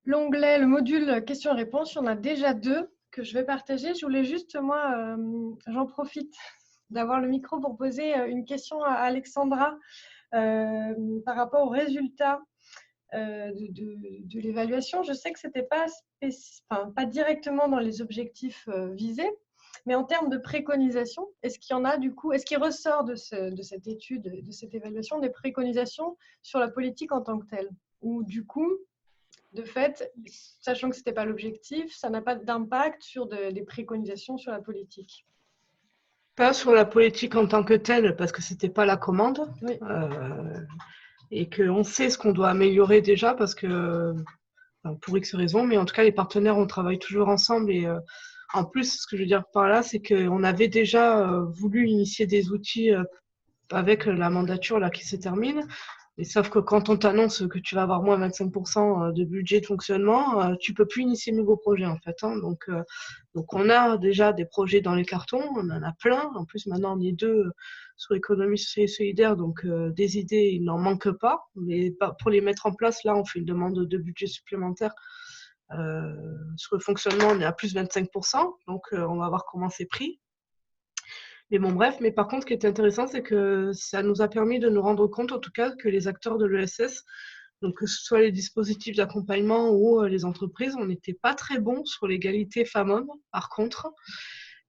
l'onglet, le module questions-réponses. Il y en a déjà 2 que je vais partager. Je voulais juste, moi, j'en profite d'avoir le micro pour poser une question à Alexandra par rapport aux résultats de l'évaluation. Je sais que ce n'était pas directement dans les objectifs visés, mais en termes de préconisation, est-ce qu'il y en a du coup, est-ce qu'il ressort de cette étude, de cette évaluation, des préconisations sur la politique en tant que telle? Ou du coup, de fait, sachant que ce n'était pas l'objectif, ça n'a pas d'impact sur des préconisations sur la politique? Pas sur la politique en tant que telle, parce que ce n'était pas la commande. Oui. Et qu'on sait ce qu'on doit améliorer déjà, parce que, pour X raisons, mais en tout cas, les partenaires, on travaille toujours ensemble. Et en plus, ce que je veux dire par là, c'est qu'on avait déjà voulu initier des outils avec la mandature là, qui se termine. Et sauf que quand on t'annonce que tu vas avoir moins 25% de budget de fonctionnement, tu ne peux plus initier de nouveaux projets en fait. Hein. Donc, on a déjà des projets dans les cartons, on en a plein. En plus, maintenant, on est 2 sur l'économie sociale et solidaire, donc des idées, il n'en manque pas. Mais pour les mettre en place, là, on fait une demande de budget supplémentaire. Sur le fonctionnement, on est à plus 25%, donc on va voir comment c'est pris. Mais bon, bref, mais par contre, ce qui est intéressant, c'est que ça nous a permis de nous rendre compte, en tout cas, que les acteurs de l'ESS, donc que ce soit les dispositifs d'accompagnement ou les entreprises, on n'était pas très bons sur l'égalité femmes-hommes, par contre.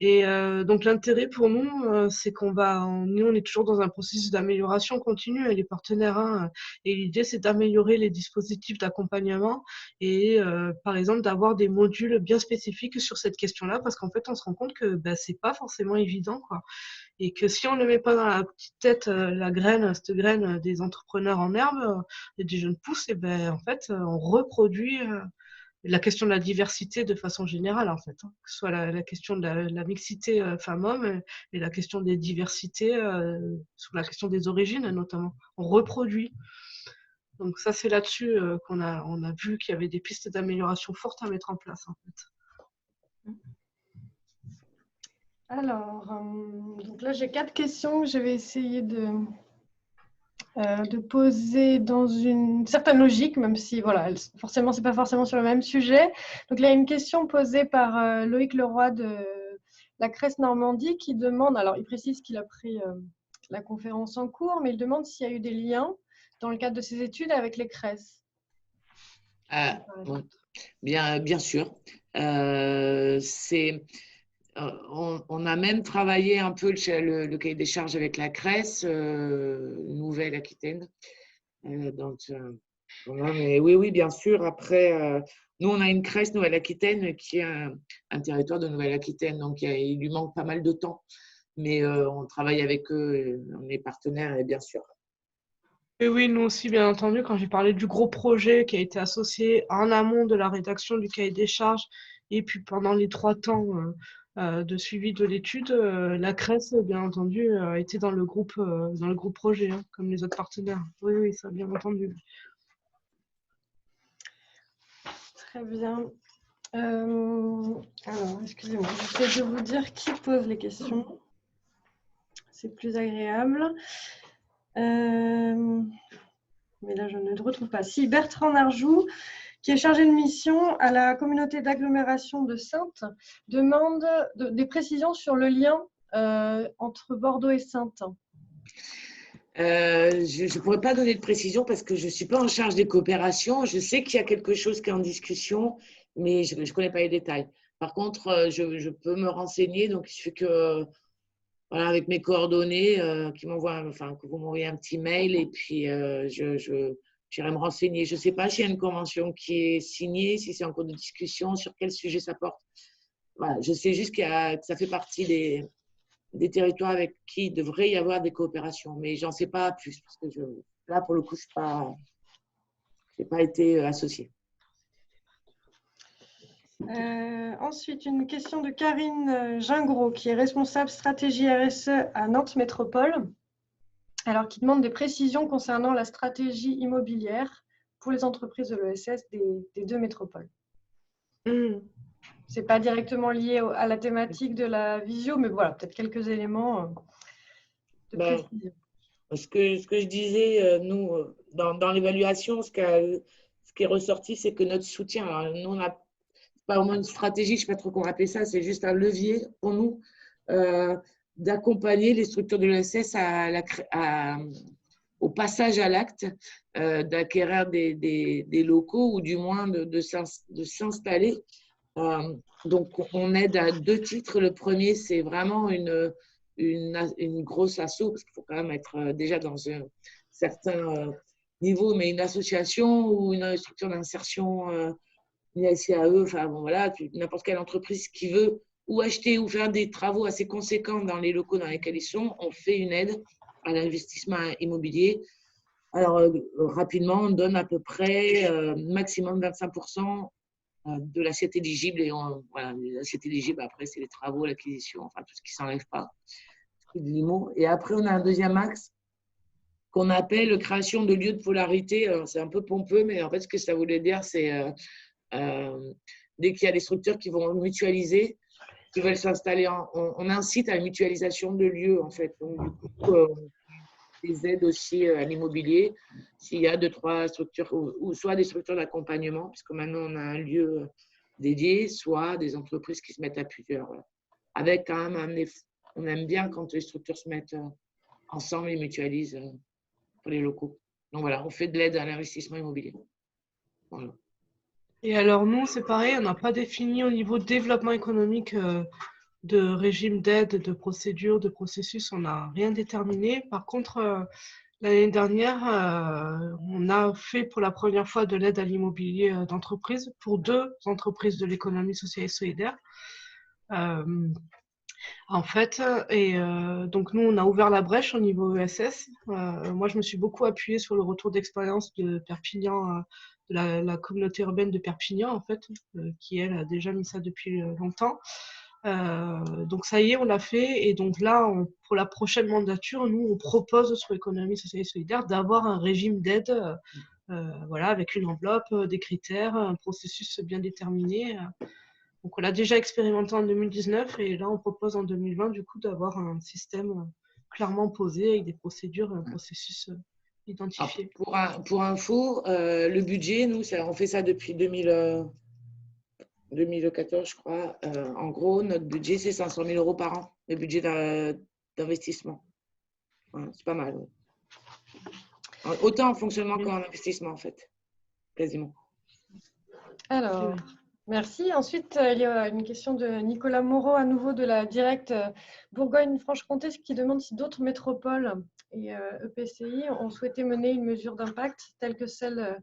Et donc, l'intérêt pour nous, c'est nous, on est toujours dans un processus d'amélioration continue avec les partenaires. Hein, et l'idée, c'est d'améliorer les dispositifs d'accompagnement et, par exemple, d'avoir des modules bien spécifiques sur cette question-là, parce qu'en fait, on se rend compte que ce n'est pas forcément évident, quoi. Et que si on ne met pas dans la petite tête cette graine des entrepreneurs en herbe, des jeunes pousses, et en fait, on reproduit la question de la diversité de façon générale, en fait, hein, que ce soit la question de la mixité femmes-hommes et la question des diversités sur la question des origines, notamment. On reproduit. Donc ça, c'est là-dessus on a vu qu'il y avait des pistes d'amélioration fortes à mettre en place, en fait. Alors, donc là, j'ai 4 questions que je vais essayer de poser dans une certaine logique, même si, voilà, forcément, ce n'est pas forcément sur le même sujet. Donc là, il y a une question posée par Loïc Leroy de la Cresse Normandie qui demande, alors il précise qu'il a pris la conférence en cours, mais il demande s'il y a eu des liens dans le cadre de ses études avec les Cresses. Bon, bien sûr. On a même travaillé un peu le cahier des charges avec la Cresse, Nouvelle-Aquitaine. Mais oui, bien sûr. Après, nous, on a une Cresse Nouvelle-Aquitaine qui est un territoire de Nouvelle-Aquitaine, donc il lui manque pas mal de temps. Mais on travaille avec eux, on est partenaires, et bien sûr. Et oui, nous aussi, bien entendu, quand j'ai parlé du gros projet qui a été associé en amont de la rédaction du cahier des charges et puis pendant les 3 temps de suivi de l'étude, la Cresse, bien entendu, a été dans le groupe projet, hein, comme les autres partenaires. Oui, ça, bien entendu. Très bien. Alors, excusez-moi, j'essaie de vous dire qui pose les questions. C'est plus agréable. Mais là, je ne le retrouve pas. Si, Bertrand Narjou, qui est chargé de mission à la communauté d'agglomération de Saintes, demande des précisions sur le lien entre Bordeaux et Saintes. Je ne pourrais pas donner de précision parce que je ne suis pas en charge des coopérations. Je sais qu'il y a quelque chose qui est en discussion, mais je ne connais pas les détails. Par contre, je peux me renseigner. Donc, il suffit que, voilà, avec mes coordonnées, que vous m'envoyez un petit mail et puis j'irai me renseigner. Je ne sais pas s'il y a une convention qui est signée, si c'est en cours de discussion, sur quel sujet ça porte. Voilà, je sais juste que ça fait partie des territoires avec qui il devrait y avoir des coopérations, mais j'en sais pas plus parce que là, pour le coup, je n'ai pas été associée. Ensuite, une question de Karine Gingros, qui est responsable stratégie RSE à Nantes Métropole, alors qui demande des précisions concernant la stratégie immobilière pour les entreprises de l'ESS des 2 métropoles. Ce n'est pas directement lié à la thématique de la visio, mais voilà, peut-être quelques éléments de précision. Ce que je disais, nous, dans l'évaluation, ce qui est ressorti, c'est que notre soutien, alors nous, on n'a pas vraiment une stratégie, je ne sais pas trop comment appeler ça, c'est juste un levier pour nous d'accompagner les structures de l'ESS au passage à l'acte, d'acquérir des locaux ou du moins de s'installer. Donc, on aide à 2 titres. Le premier, c'est vraiment une grosse asso, parce qu'il faut quand même être déjà dans un certain niveau, mais une association ou une structure d'insertion, une SCAE, enfin bon, voilà, n'importe quelle entreprise qui veut ou acheter ou faire des travaux assez conséquents dans les locaux dans lesquels ils sont, on fait une aide à l'investissement immobilier. Alors, rapidement, on donne à peu près maximum 25% de l'assiette éligible. Et voilà, l'assiette éligible, après, c'est les travaux, l'acquisition, enfin tout ce qui ne s'enlève pas. Et après, on a un deuxième axe qu'on appelle création de lieux de polarité. C'est un peu pompeux, mais en fait, ce que ça voulait dire, c'est dès qu'il y a des structures qui vont mutualiser, qui veulent s'installer, on incite à la mutualisation de lieux, en fait. Donc, du coup, des aides aussi à l'immobilier, s'il y a 2-3 structures, ou soit des structures d'accompagnement, puisque maintenant on a un lieu dédié, soit des entreprises qui se mettent à plusieurs. Voilà. Avec quand même on aime bien quand les structures se mettent ensemble et mutualisent pour les locaux. Donc voilà, on fait de l'aide à l'investissement immobilier. Voilà. Et alors nous, c'est pareil, on n'a pas défini au niveau développement économique de régime d'aide, de procédure, de processus, on n'a rien déterminé. Par contre, l'année dernière, on a fait pour la première fois de l'aide à l'immobilier d'entreprise pour 2 entreprises de l'économie sociale et solidaire. En fait, et donc nous, on a ouvert la brèche au niveau ESS. Moi, je me suis beaucoup appuyée sur le retour d'expérience de Perpignan la communauté urbaine de Perpignan, en fait, qui, elle, a déjà mis ça depuis longtemps. Donc ça y est, on l'a fait. Et donc là, pour la prochaine mandature, nous, on propose sur l'économie sociale et solidaire d'avoir un régime d'aide, voilà, avec une enveloppe, des critères, un processus bien déterminé. Donc on l'a déjà expérimenté en 2019 et là, on propose en 2020, du coup, d'avoir un système clairement posé avec des procédures, un processus identifié. Pour info, le budget, nous, on fait ça depuis 2014, je crois. En gros, notre budget, c'est 500 000 € par an, le budget d'investissement. Voilà, c'est pas mal. Ouais. Autant en fonctionnement qu'en investissement, en fait, quasiment. Alors, merci. Ensuite, il y a une question de Nicolas Moreau, à nouveau de la Directe Bourgogne-Franche-Comté, qui demande si d'autres métropoles et EPCI ont souhaité mener une mesure d'impact telle que celle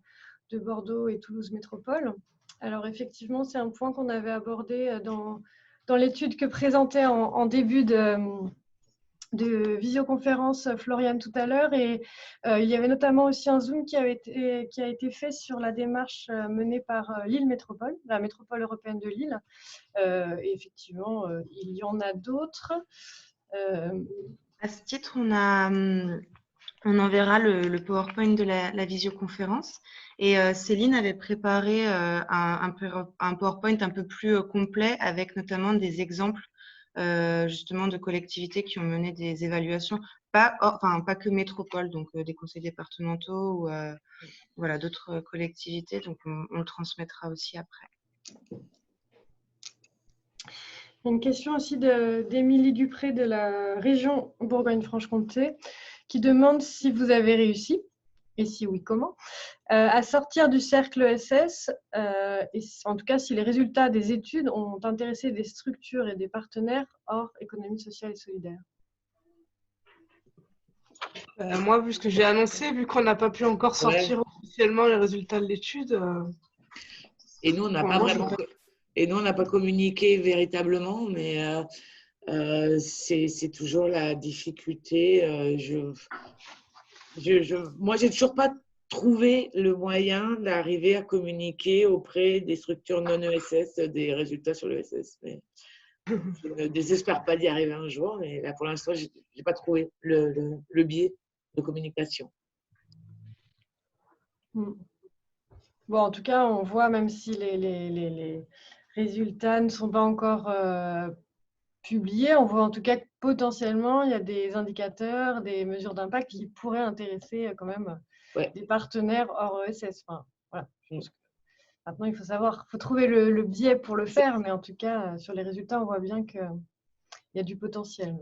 de Bordeaux et Toulouse Métropole. Alors, effectivement, c'est un point qu'on avait abordé dans l'étude que présentait en début de visioconférence Floriane tout à l'heure, et il y avait notamment aussi un zoom qui a été fait sur la démarche menée par Lille Métropole, la métropole européenne de Lille. Et effectivement, il y en a d'autres. À ce titre, on enverra le PowerPoint de la visioconférence. Et Céline avait préparé un PowerPoint un peu plus complet avec notamment des exemples justement de collectivités qui ont mené des évaluations, pas que métropole, donc des conseils départementaux ou voilà, d'autres collectivités. Donc on le transmettra aussi après. Une question aussi d'Émilie Dupré de la région Bourgogne-Franche-Comté qui demande si vous avez réussi, et si oui, comment, à sortir du cercle ESS, et en tout cas si les résultats des études ont intéressé des structures et des partenaires hors économie sociale et solidaire. Moi, vu ce que j'ai annoncé, vu qu'on n'a pas pu encore sortir officiellement les résultats de l'étude. Et nous, on n'a pas vraiment. Et nous, on n'a pas communiqué véritablement, mais c'est toujours la difficulté. Moi, j'ai toujours pas trouvé le moyen d'arriver à communiquer auprès des structures non ESS des résultats sur l'ESS. Mais je ne désespère pas d'y arriver un jour, mais là, pour l'instant, je n'ai pas trouvé le biais de communication. Bon, en tout cas, on voit, même si les résultats ne sont pas encore publiés, on voit en tout cas que potentiellement, il y a des indicateurs, des mesures d'impact qui pourraient intéresser quand même des partenaires hors ESS. Enfin, voilà, je pense que maintenant, il faut trouver le biais pour le faire, mais en tout cas, sur les résultats, on voit bien qu'il y a du potentiel.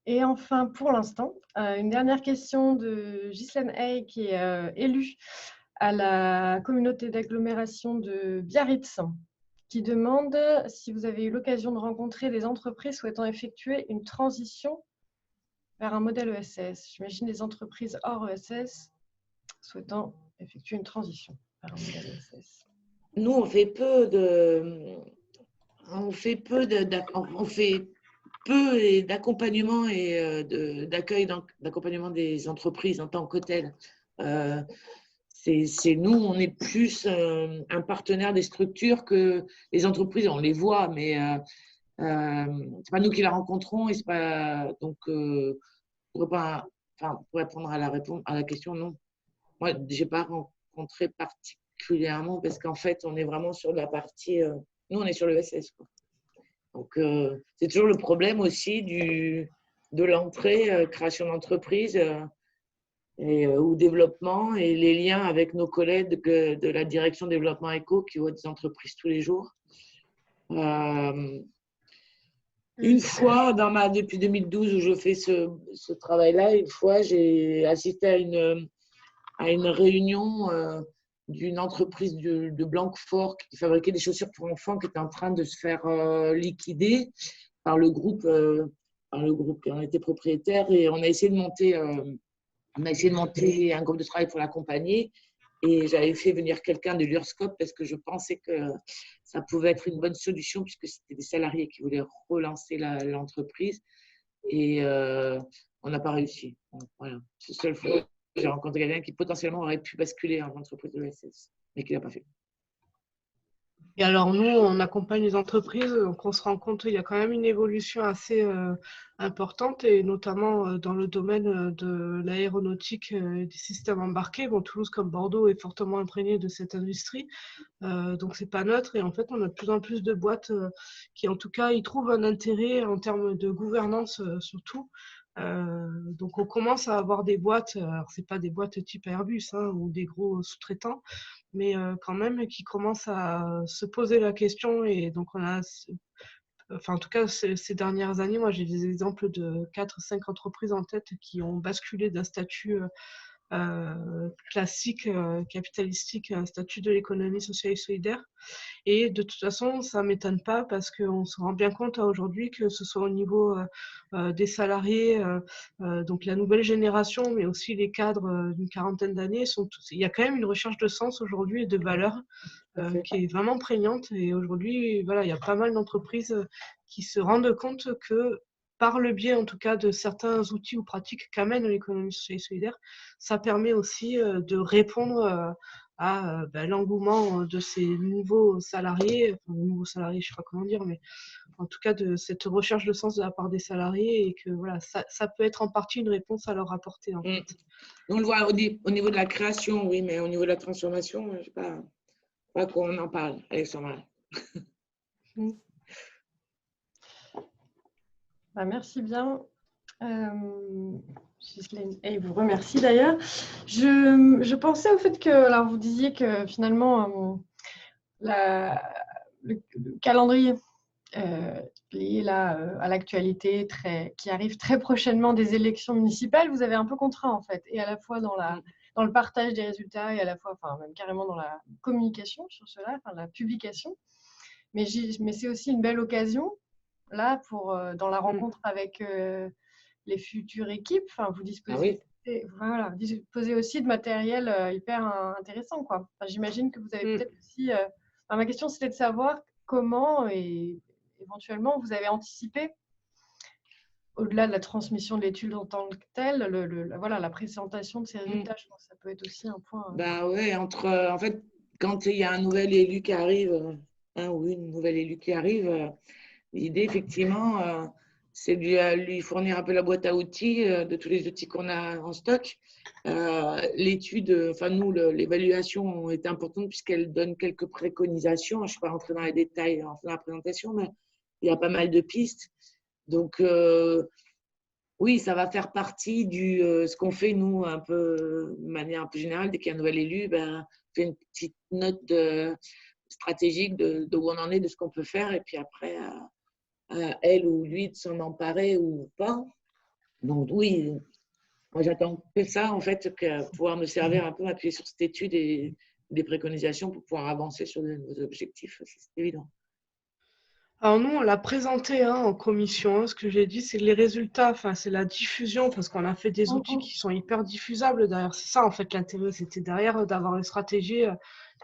Et enfin, pour l'instant, une dernière question de Ghislaine Hay, qui est élue à la communauté d'agglomération de Biarritz, qui demande si vous avez eu l'occasion de rencontrer des entreprises souhaitant effectuer une transition vers un modèle ESS. J'imagine des entreprises hors ESS souhaitant effectuer une transition vers un modèle ESS. Nous, on fait peu d'accompagnement et d'accueil, d'accompagnement des entreprises en tant que telles. Nous, on est plus un partenaire des structures que les entreprises, on les voit, mais c'est pas nous qui la rencontrons et c'est pas donc pour répondre à la question, non. Moi, j'ai pas rencontré particulièrement parce qu'en fait, on est vraiment sur la partie. Nous, on est sur le SS, quoi. Donc, c'est toujours le problème aussi de l'entrée, création d'entreprise ou développement et les liens avec nos collègues de la direction développement éco qui voient des entreprises tous les jours. Une fois, depuis 2012 où je fais ce travail-là, une fois, j'ai assisté à une réunion d'une entreprise de Blanquefort qui fabriquait des chaussures pour enfants qui était en train de se faire liquider par le groupe qui en était propriétaire, et on a essayé de monter un groupe de travail pour l'accompagner, et j'avais fait venir quelqu'un de l'URSCOP parce que je pensais que ça pouvait être une bonne solution puisque c'était des salariés qui voulaient relancer l'entreprise, et on n'a pas réussi. Donc, voilà, c'est la seule fois j'ai rencontré quelqu'un qui potentiellement aurait pu basculer en entreprise de l'ESS, mais qui ne l'a pas fait. Et alors, nous, on accompagne les entreprises, donc on se rend compte qu'il y a quand même une évolution assez importante, et notamment dans le domaine de l'aéronautique et des systèmes embarqués. Bon, Toulouse, comme Bordeaux, est fortement imprégné de cette industrie, donc c'est pas neutre. Et en fait, on a de plus en plus de boîtes qui, en tout cas, y trouvent un intérêt en termes de gouvernance surtout. Donc, on commence à avoir des boîtes, alors c'est pas des boîtes type Airbus hein, ou des gros sous-traitants, mais quand même qui commencent à se poser la question. Et donc, on a, enfin, en tout cas, ces dernières années, moi, j'ai des exemples de 4-5 entreprises en tête qui ont basculé d'un statut classique, capitalistique, à un statut de l'économie sociale et solidaire. Et de toute façon, ça ne m'étonne pas parce qu'on se rend bien compte aujourd'hui que ce soit au niveau des salariés, donc la nouvelle génération, mais aussi les cadres d'une quarantaine d'années, il y a quand même une recherche de sens aujourd'hui et de valeur qui est vraiment prégnante. Et aujourd'hui, voilà, il y a pas mal d'entreprises qui se rendent compte que par le biais, en tout cas, de certains outils ou pratiques qu'amène l'économie sociale et solidaire, ça permet aussi de répondre à l'engouement de ces nouveaux salariés, enfin, nouveaux salariés, je ne sais pas comment dire, mais en tout cas de cette recherche de sens de la part des salariés, et que voilà, ça peut être en partie une réponse à leur apporter en fait. On le voit au niveau de la création, oui, mais au niveau de la transformation, je ne sais pas quoi on en parle, Alexandra. Merci bien. Et vous remercie d'ailleurs. Je pensais au fait que, alors vous disiez que finalement, le calendrier lié là, à l'actualité qui arrive très prochainement des élections municipales, vous avez un peu contraint en fait, et à la fois dans le partage des résultats et à la fois, enfin même carrément dans la communication sur cela, enfin la publication. Mais c'est aussi une belle occasion là dans la rencontre avec les futures équipes. Enfin, vous disposez, voilà, vous disposez aussi de matériel hyper intéressant, quoi. Enfin, j'imagine que vous avez peut-être aussi. Ma question, c'était de savoir comment et éventuellement vous avez anticipé, au-delà de la transmission de l'étude en tant que telle, voilà, la présentation de ces résultats. Je pense que ça peut être aussi un point. Bah ouais, en fait, quand il y a un nouvel élu qui arrive, un ou une nouvelle élue qui arrive, l'idée, effectivement, c'est de lui fournir un peu la boîte à outils de tous les outils qu'on a en stock. L'étude, enfin nous, l'évaluation est importante puisqu'elle donne quelques préconisations. Je ne suis pas rentrée dans les détails en faisant la présentation, mais il y a pas mal de pistes. Donc, oui, ça va faire partie ce qu'on fait, nous, un peu, de manière un peu générale. Dès qu'il y a un nouvel élu, on fait une petite note stratégique de où on en est, de ce qu'on peut faire. Et puis après, à elle ou lui de s'en emparer ou pas. Donc oui, moi j'attends que ça, en fait, pouvoir me servir un peu, m'appuyer sur cette étude et des préconisations pour pouvoir avancer sur nos objectifs. C'est évident. Alors nous, on l'a présenté en commission. Ce que j'ai dit, c'est les résultats, enfin, c'est la diffusion, parce qu'on a fait des outils qui sont hyper diffusables. D'ailleurs, c'est ça, en fait, l'intérêt, c'était derrière d'avoir une stratégie.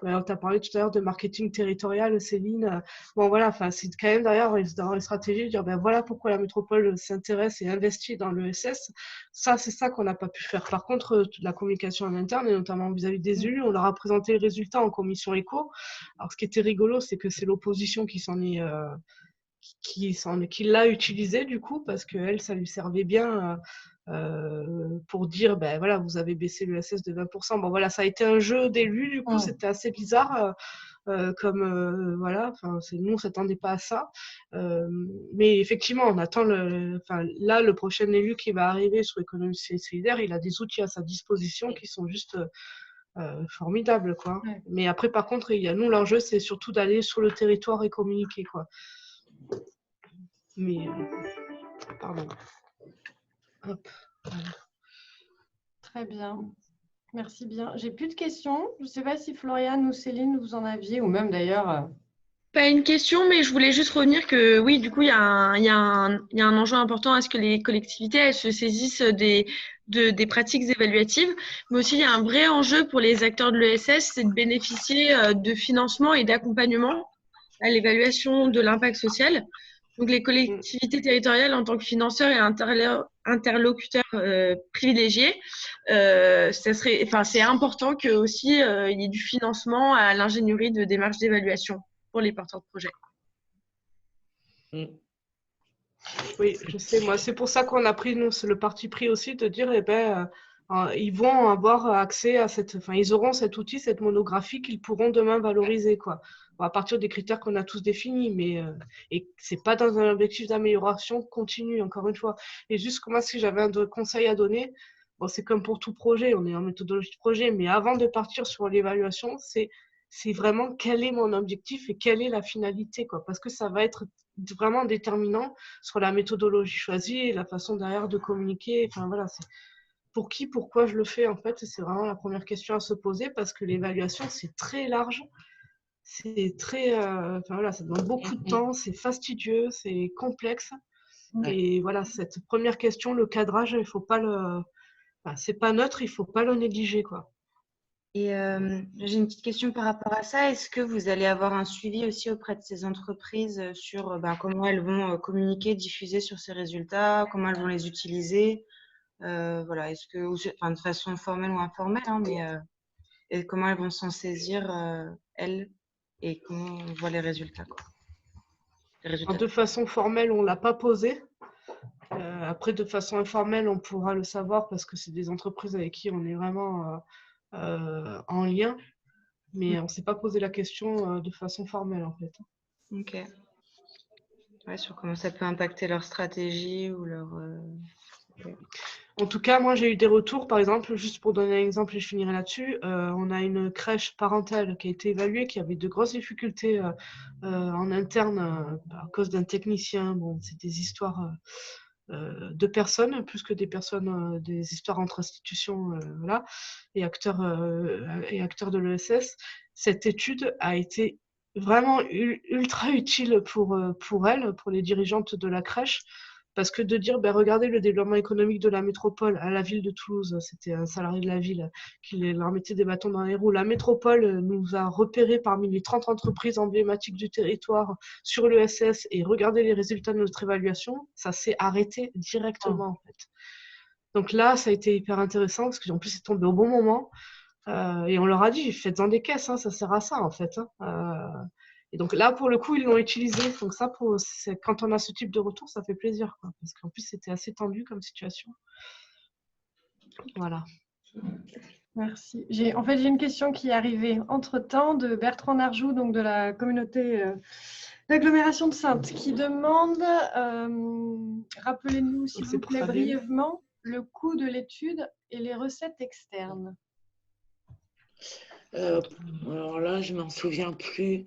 Tu as parlé tout à l'heure de marketing territorial, Céline. Bon, voilà, enfin, c'est quand même derrière d'avoir une stratégie, de dire, ben voilà pourquoi la métropole s'intéresse et investit dans l'ESS. Ça, c'est ça qu'on n'a pas pu faire. Par contre, la communication en interne, et notamment vis-à-vis des élus, on leur a présenté les résultats en commission éco. Alors, ce qui était rigolo, c'est que c'est l'opposition qui s'en est... qui l'a utilisé du coup, parce que elle, ça lui servait bien pour dire ben voilà, vous avez baissé l'ESS de 20%. Bon voilà, ça a été un jeu d'élus, du coup c'était assez bizarre voilà, enfin nous on s'attendait pas à ça, mais effectivement on attend là le prochain élu qui va arriver sur l'économie solidaire, il a des outils à sa disposition qui sont juste formidables quoi. Mais après par contre nous l'enjeu c'est surtout d'aller sur le territoire et communiquer quoi. Mais, pardon. Hop. Très bien. Merci bien. J'ai plus de questions. Je ne sais pas si Floriane ou Céline, vous en aviez, ou même d'ailleurs. Pas une question, mais je voulais juste revenir que oui, du coup, il y a un enjeu important à ce que les collectivités elles se saisissent des pratiques évaluatives, mais aussi il y a un vrai enjeu pour les acteurs de l'ESS, c'est de bénéficier de financement et d'accompagnement à l'évaluation de l'impact social. Donc, les collectivités territoriales, en tant que financeurs et interlocuteurs privilégiés, c'est important que aussi il y ait du financement à l'ingénierie de démarches d'évaluation pour les porteurs de projets. Oui, je sais, moi, c'est pour ça qu'on a pris, nous, le parti pris aussi de dire, ils vont avoir accès à ils auront cet outil, cette monographie qu'ils pourront demain valoriser, quoi. Bon, à partir des critères qu'on a tous définis, mais et c'est pas dans un objectif d'amélioration continue, encore une fois. Et juste comment si j'avais un conseil à donner, bon, c'est comme pour tout projet, on est en méthodologie de projet, mais avant de partir sur l'évaluation, c'est vraiment quel est mon objectif et quelle est la finalité, quoi, parce que ça va être vraiment déterminant sur la méthodologie choisie et la façon derrière de communiquer. Enfin voilà, c'est pour qui, pourquoi je le fais en fait, c'est vraiment la première question à se poser parce que l'évaluation c'est très large, c'est très, enfin voilà, ça demande beaucoup de temps, c'est fastidieux, c'est complexe et voilà cette première question, le cadrage, il faut pas c'est pas neutre, il faut pas le négliger quoi. Et j'ai une petite question par rapport à ça. Est-ce que vous allez avoir un suivi aussi auprès de ces entreprises sur comment elles vont communiquer, diffuser sur ces résultats, comment elles vont les utiliser? Voilà, est-ce que, de façon formelle ou informelle, hein, mais et comment elles vont s'en saisir, elles, et comment on voit les résultats, quoi. Les résultats. De façon formelle, on ne l'a pas posé. Après, de façon informelle, on pourra le savoir parce que c'est des entreprises avec qui on est vraiment en lien, mais on ne s'est pas posé la question de façon formelle en fait. Ok. Ouais, sur comment ça peut impacter leur stratégie ou leur. Okay. En tout cas, moi j'ai eu des retours, par exemple, juste pour donner un exemple et je finirai là-dessus, on a une crèche parentale qui a été évaluée, qui avait de grosses difficultés en interne à cause d'un technicien. Bon, c'est des histoires de personnes, plus que des personnes, des histoires entre institutions voilà, et acteurs de l'ESS. Cette étude a été vraiment ultra utile pour elles, pour les dirigeantes de la crèche, parce que de dire, regardez le développement économique de la métropole à la ville de Toulouse, c'était un salarié de la ville qui leur mettait des bâtons dans les roues. La métropole nous a repérés parmi les 30 entreprises emblématiques du territoire sur l'ESS et regardez les résultats de notre évaluation, ça s'est arrêté directement en fait. Donc là, ça a été hyper intéressant parce qu'en plus, c'est tombé au bon moment. Et on leur a dit, faites-en des caisses, hein, ça sert à ça en fait. Et donc là, pour le coup, ils l'ont utilisé. Donc ça, quand on a ce type de retour, ça fait plaisir, quoi, parce qu'en plus, c'était assez tendu comme situation. Voilà. Merci. J'ai une question qui est arrivée entre-temps de Bertrand Narjou, donc de la communauté d'agglomération de Saintes, qui demande, rappelez-nous s'il vous plaît brièvement, le coût de l'étude et les recettes externes. Alors là, je ne m'en souviens plus.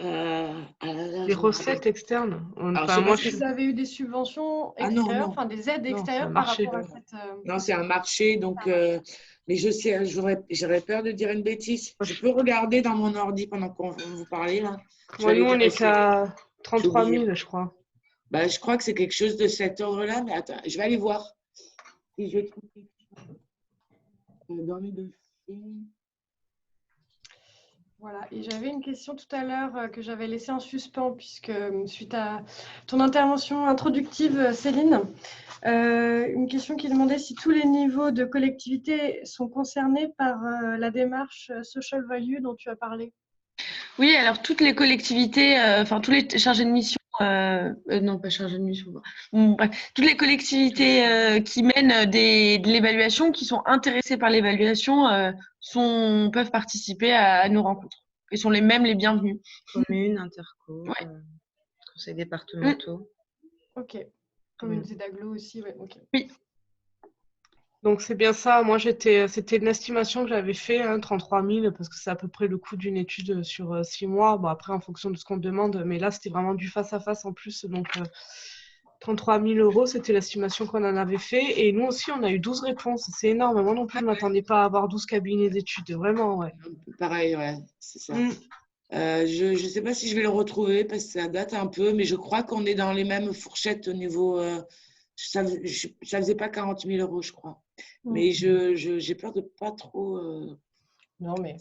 Les recettes externes. Vous avez eu des subventions extérieures, des aides extérieures par rapport à cette. Non, c'est un marché, donc. Mais je sais, j'aurais peur de dire une bêtise. Je peux regarder dans mon ordi pendant qu'on vous parlez là. Nous, on est à 33 000, je crois. Je crois que c'est quelque chose de cet ordre-là, mais attends, je vais aller voir. Si je trouve quelque chose dans mes dossiers. Voilà, et j'avais une question tout à l'heure que j'avais laissée en suspens, puisque suite à ton intervention introductive, Céline, une question qui demandait si tous les niveaux de collectivité sont concernés par la démarche Social Value dont tu as parlé. Oui, alors toutes les collectivités, tous les chargés de mission, non pas chargés de mission, toutes les collectivités qui mènent de l'évaluation, qui sont intéressées par l'évaluation, peuvent participer à nos rencontres et sont les bienvenus. Communes, interco, conseils départementaux. Ok. Communauté d'agglo aussi, ouais. Ok. Oui. Donc c'est bien ça. Moi, c'était une estimation que j'avais fait, 33 000, parce que c'est à peu près le coût d'une étude sur 6 mois. Bon, après, en fonction de ce qu'on demande, mais là, c'était vraiment du face-à-face en plus. Donc, 33 000 €, c'était l'estimation qu'on en avait fait. Et nous aussi, on a eu 12 réponses. C'est énorme. Moi non plus, je ne m'attendais pas à avoir 12 cabinets d'études. Vraiment, ouais. Pareil, ouais, c'est ça. Je ne sais pas si je vais le retrouver parce que ça date un peu, mais je crois qu'on est dans les mêmes fourchettes au niveau. Ça ne faisait pas 40 000 €, je crois. Mais j'ai peur de pas trop. Non, mais.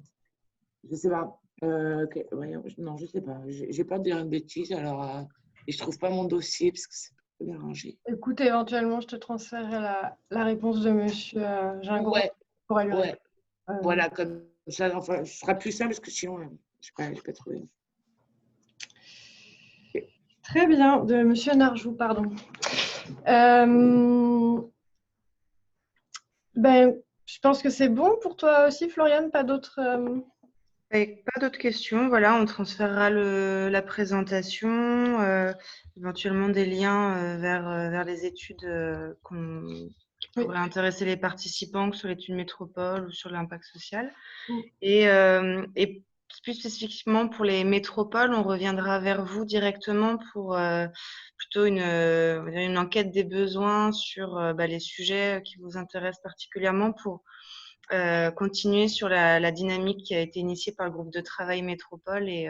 Je ne sais pas. Okay. Ouais, non, je ne sais pas. J'ai peur de dire une bêtise. Alors, et je ne trouve pas mon dossier parce que c'est pas bien rangé. Écoute, éventuellement, je te transférerai la réponse de monsieur Gingras. Ouais, Pour lui ouais. répondre. Voilà, comme ça, enfin, ce sera plus simple parce que sinon, je n'ai pas trouvé. Très bien, de monsieur Narjou, pardon. Ben, je pense que c'est bon pour toi aussi, Floriane, pas d'autres. Pas d'autres questions. Voilà, on transférera la présentation, éventuellement des liens vers les études qui Oui. pourraient intéresser les participants, que ce soit l'étude métropole ou sur l'impact social. Mm. Et plus spécifiquement pour les métropoles, on reviendra vers vous directement pour plutôt une enquête des besoins sur les sujets qui vous intéressent particulièrement pour continuer sur la dynamique qui a été initiée par le groupe de travail métropole et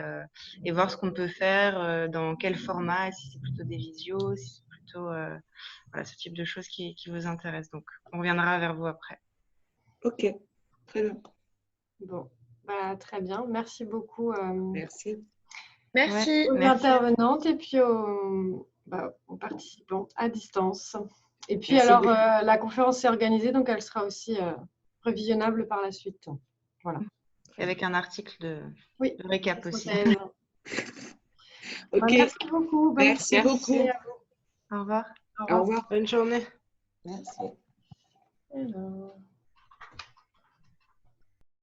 voir ce qu'on peut faire, dans quel format, si c'est plutôt des visios, si c'est plutôt voilà, ce type de choses qui vous intéressent. Donc, on reviendra vers vous après. Ok, très bien. Bon, bah, très bien. Merci beaucoup Merci. Merci. aux Merci. intervenantes et puis aux participants à distance. Et puis Merci alors, beaucoup. la conférence est organisée, donc elle sera aussi revisionnable par la suite. Voilà. Et avec un article de Oui. récap aussi. Ok, Merci beaucoup. Bonne merci soirée beaucoup. à vous. Au revoir. Au Au revoir. revoir. Bonne journée. Merci. Alors.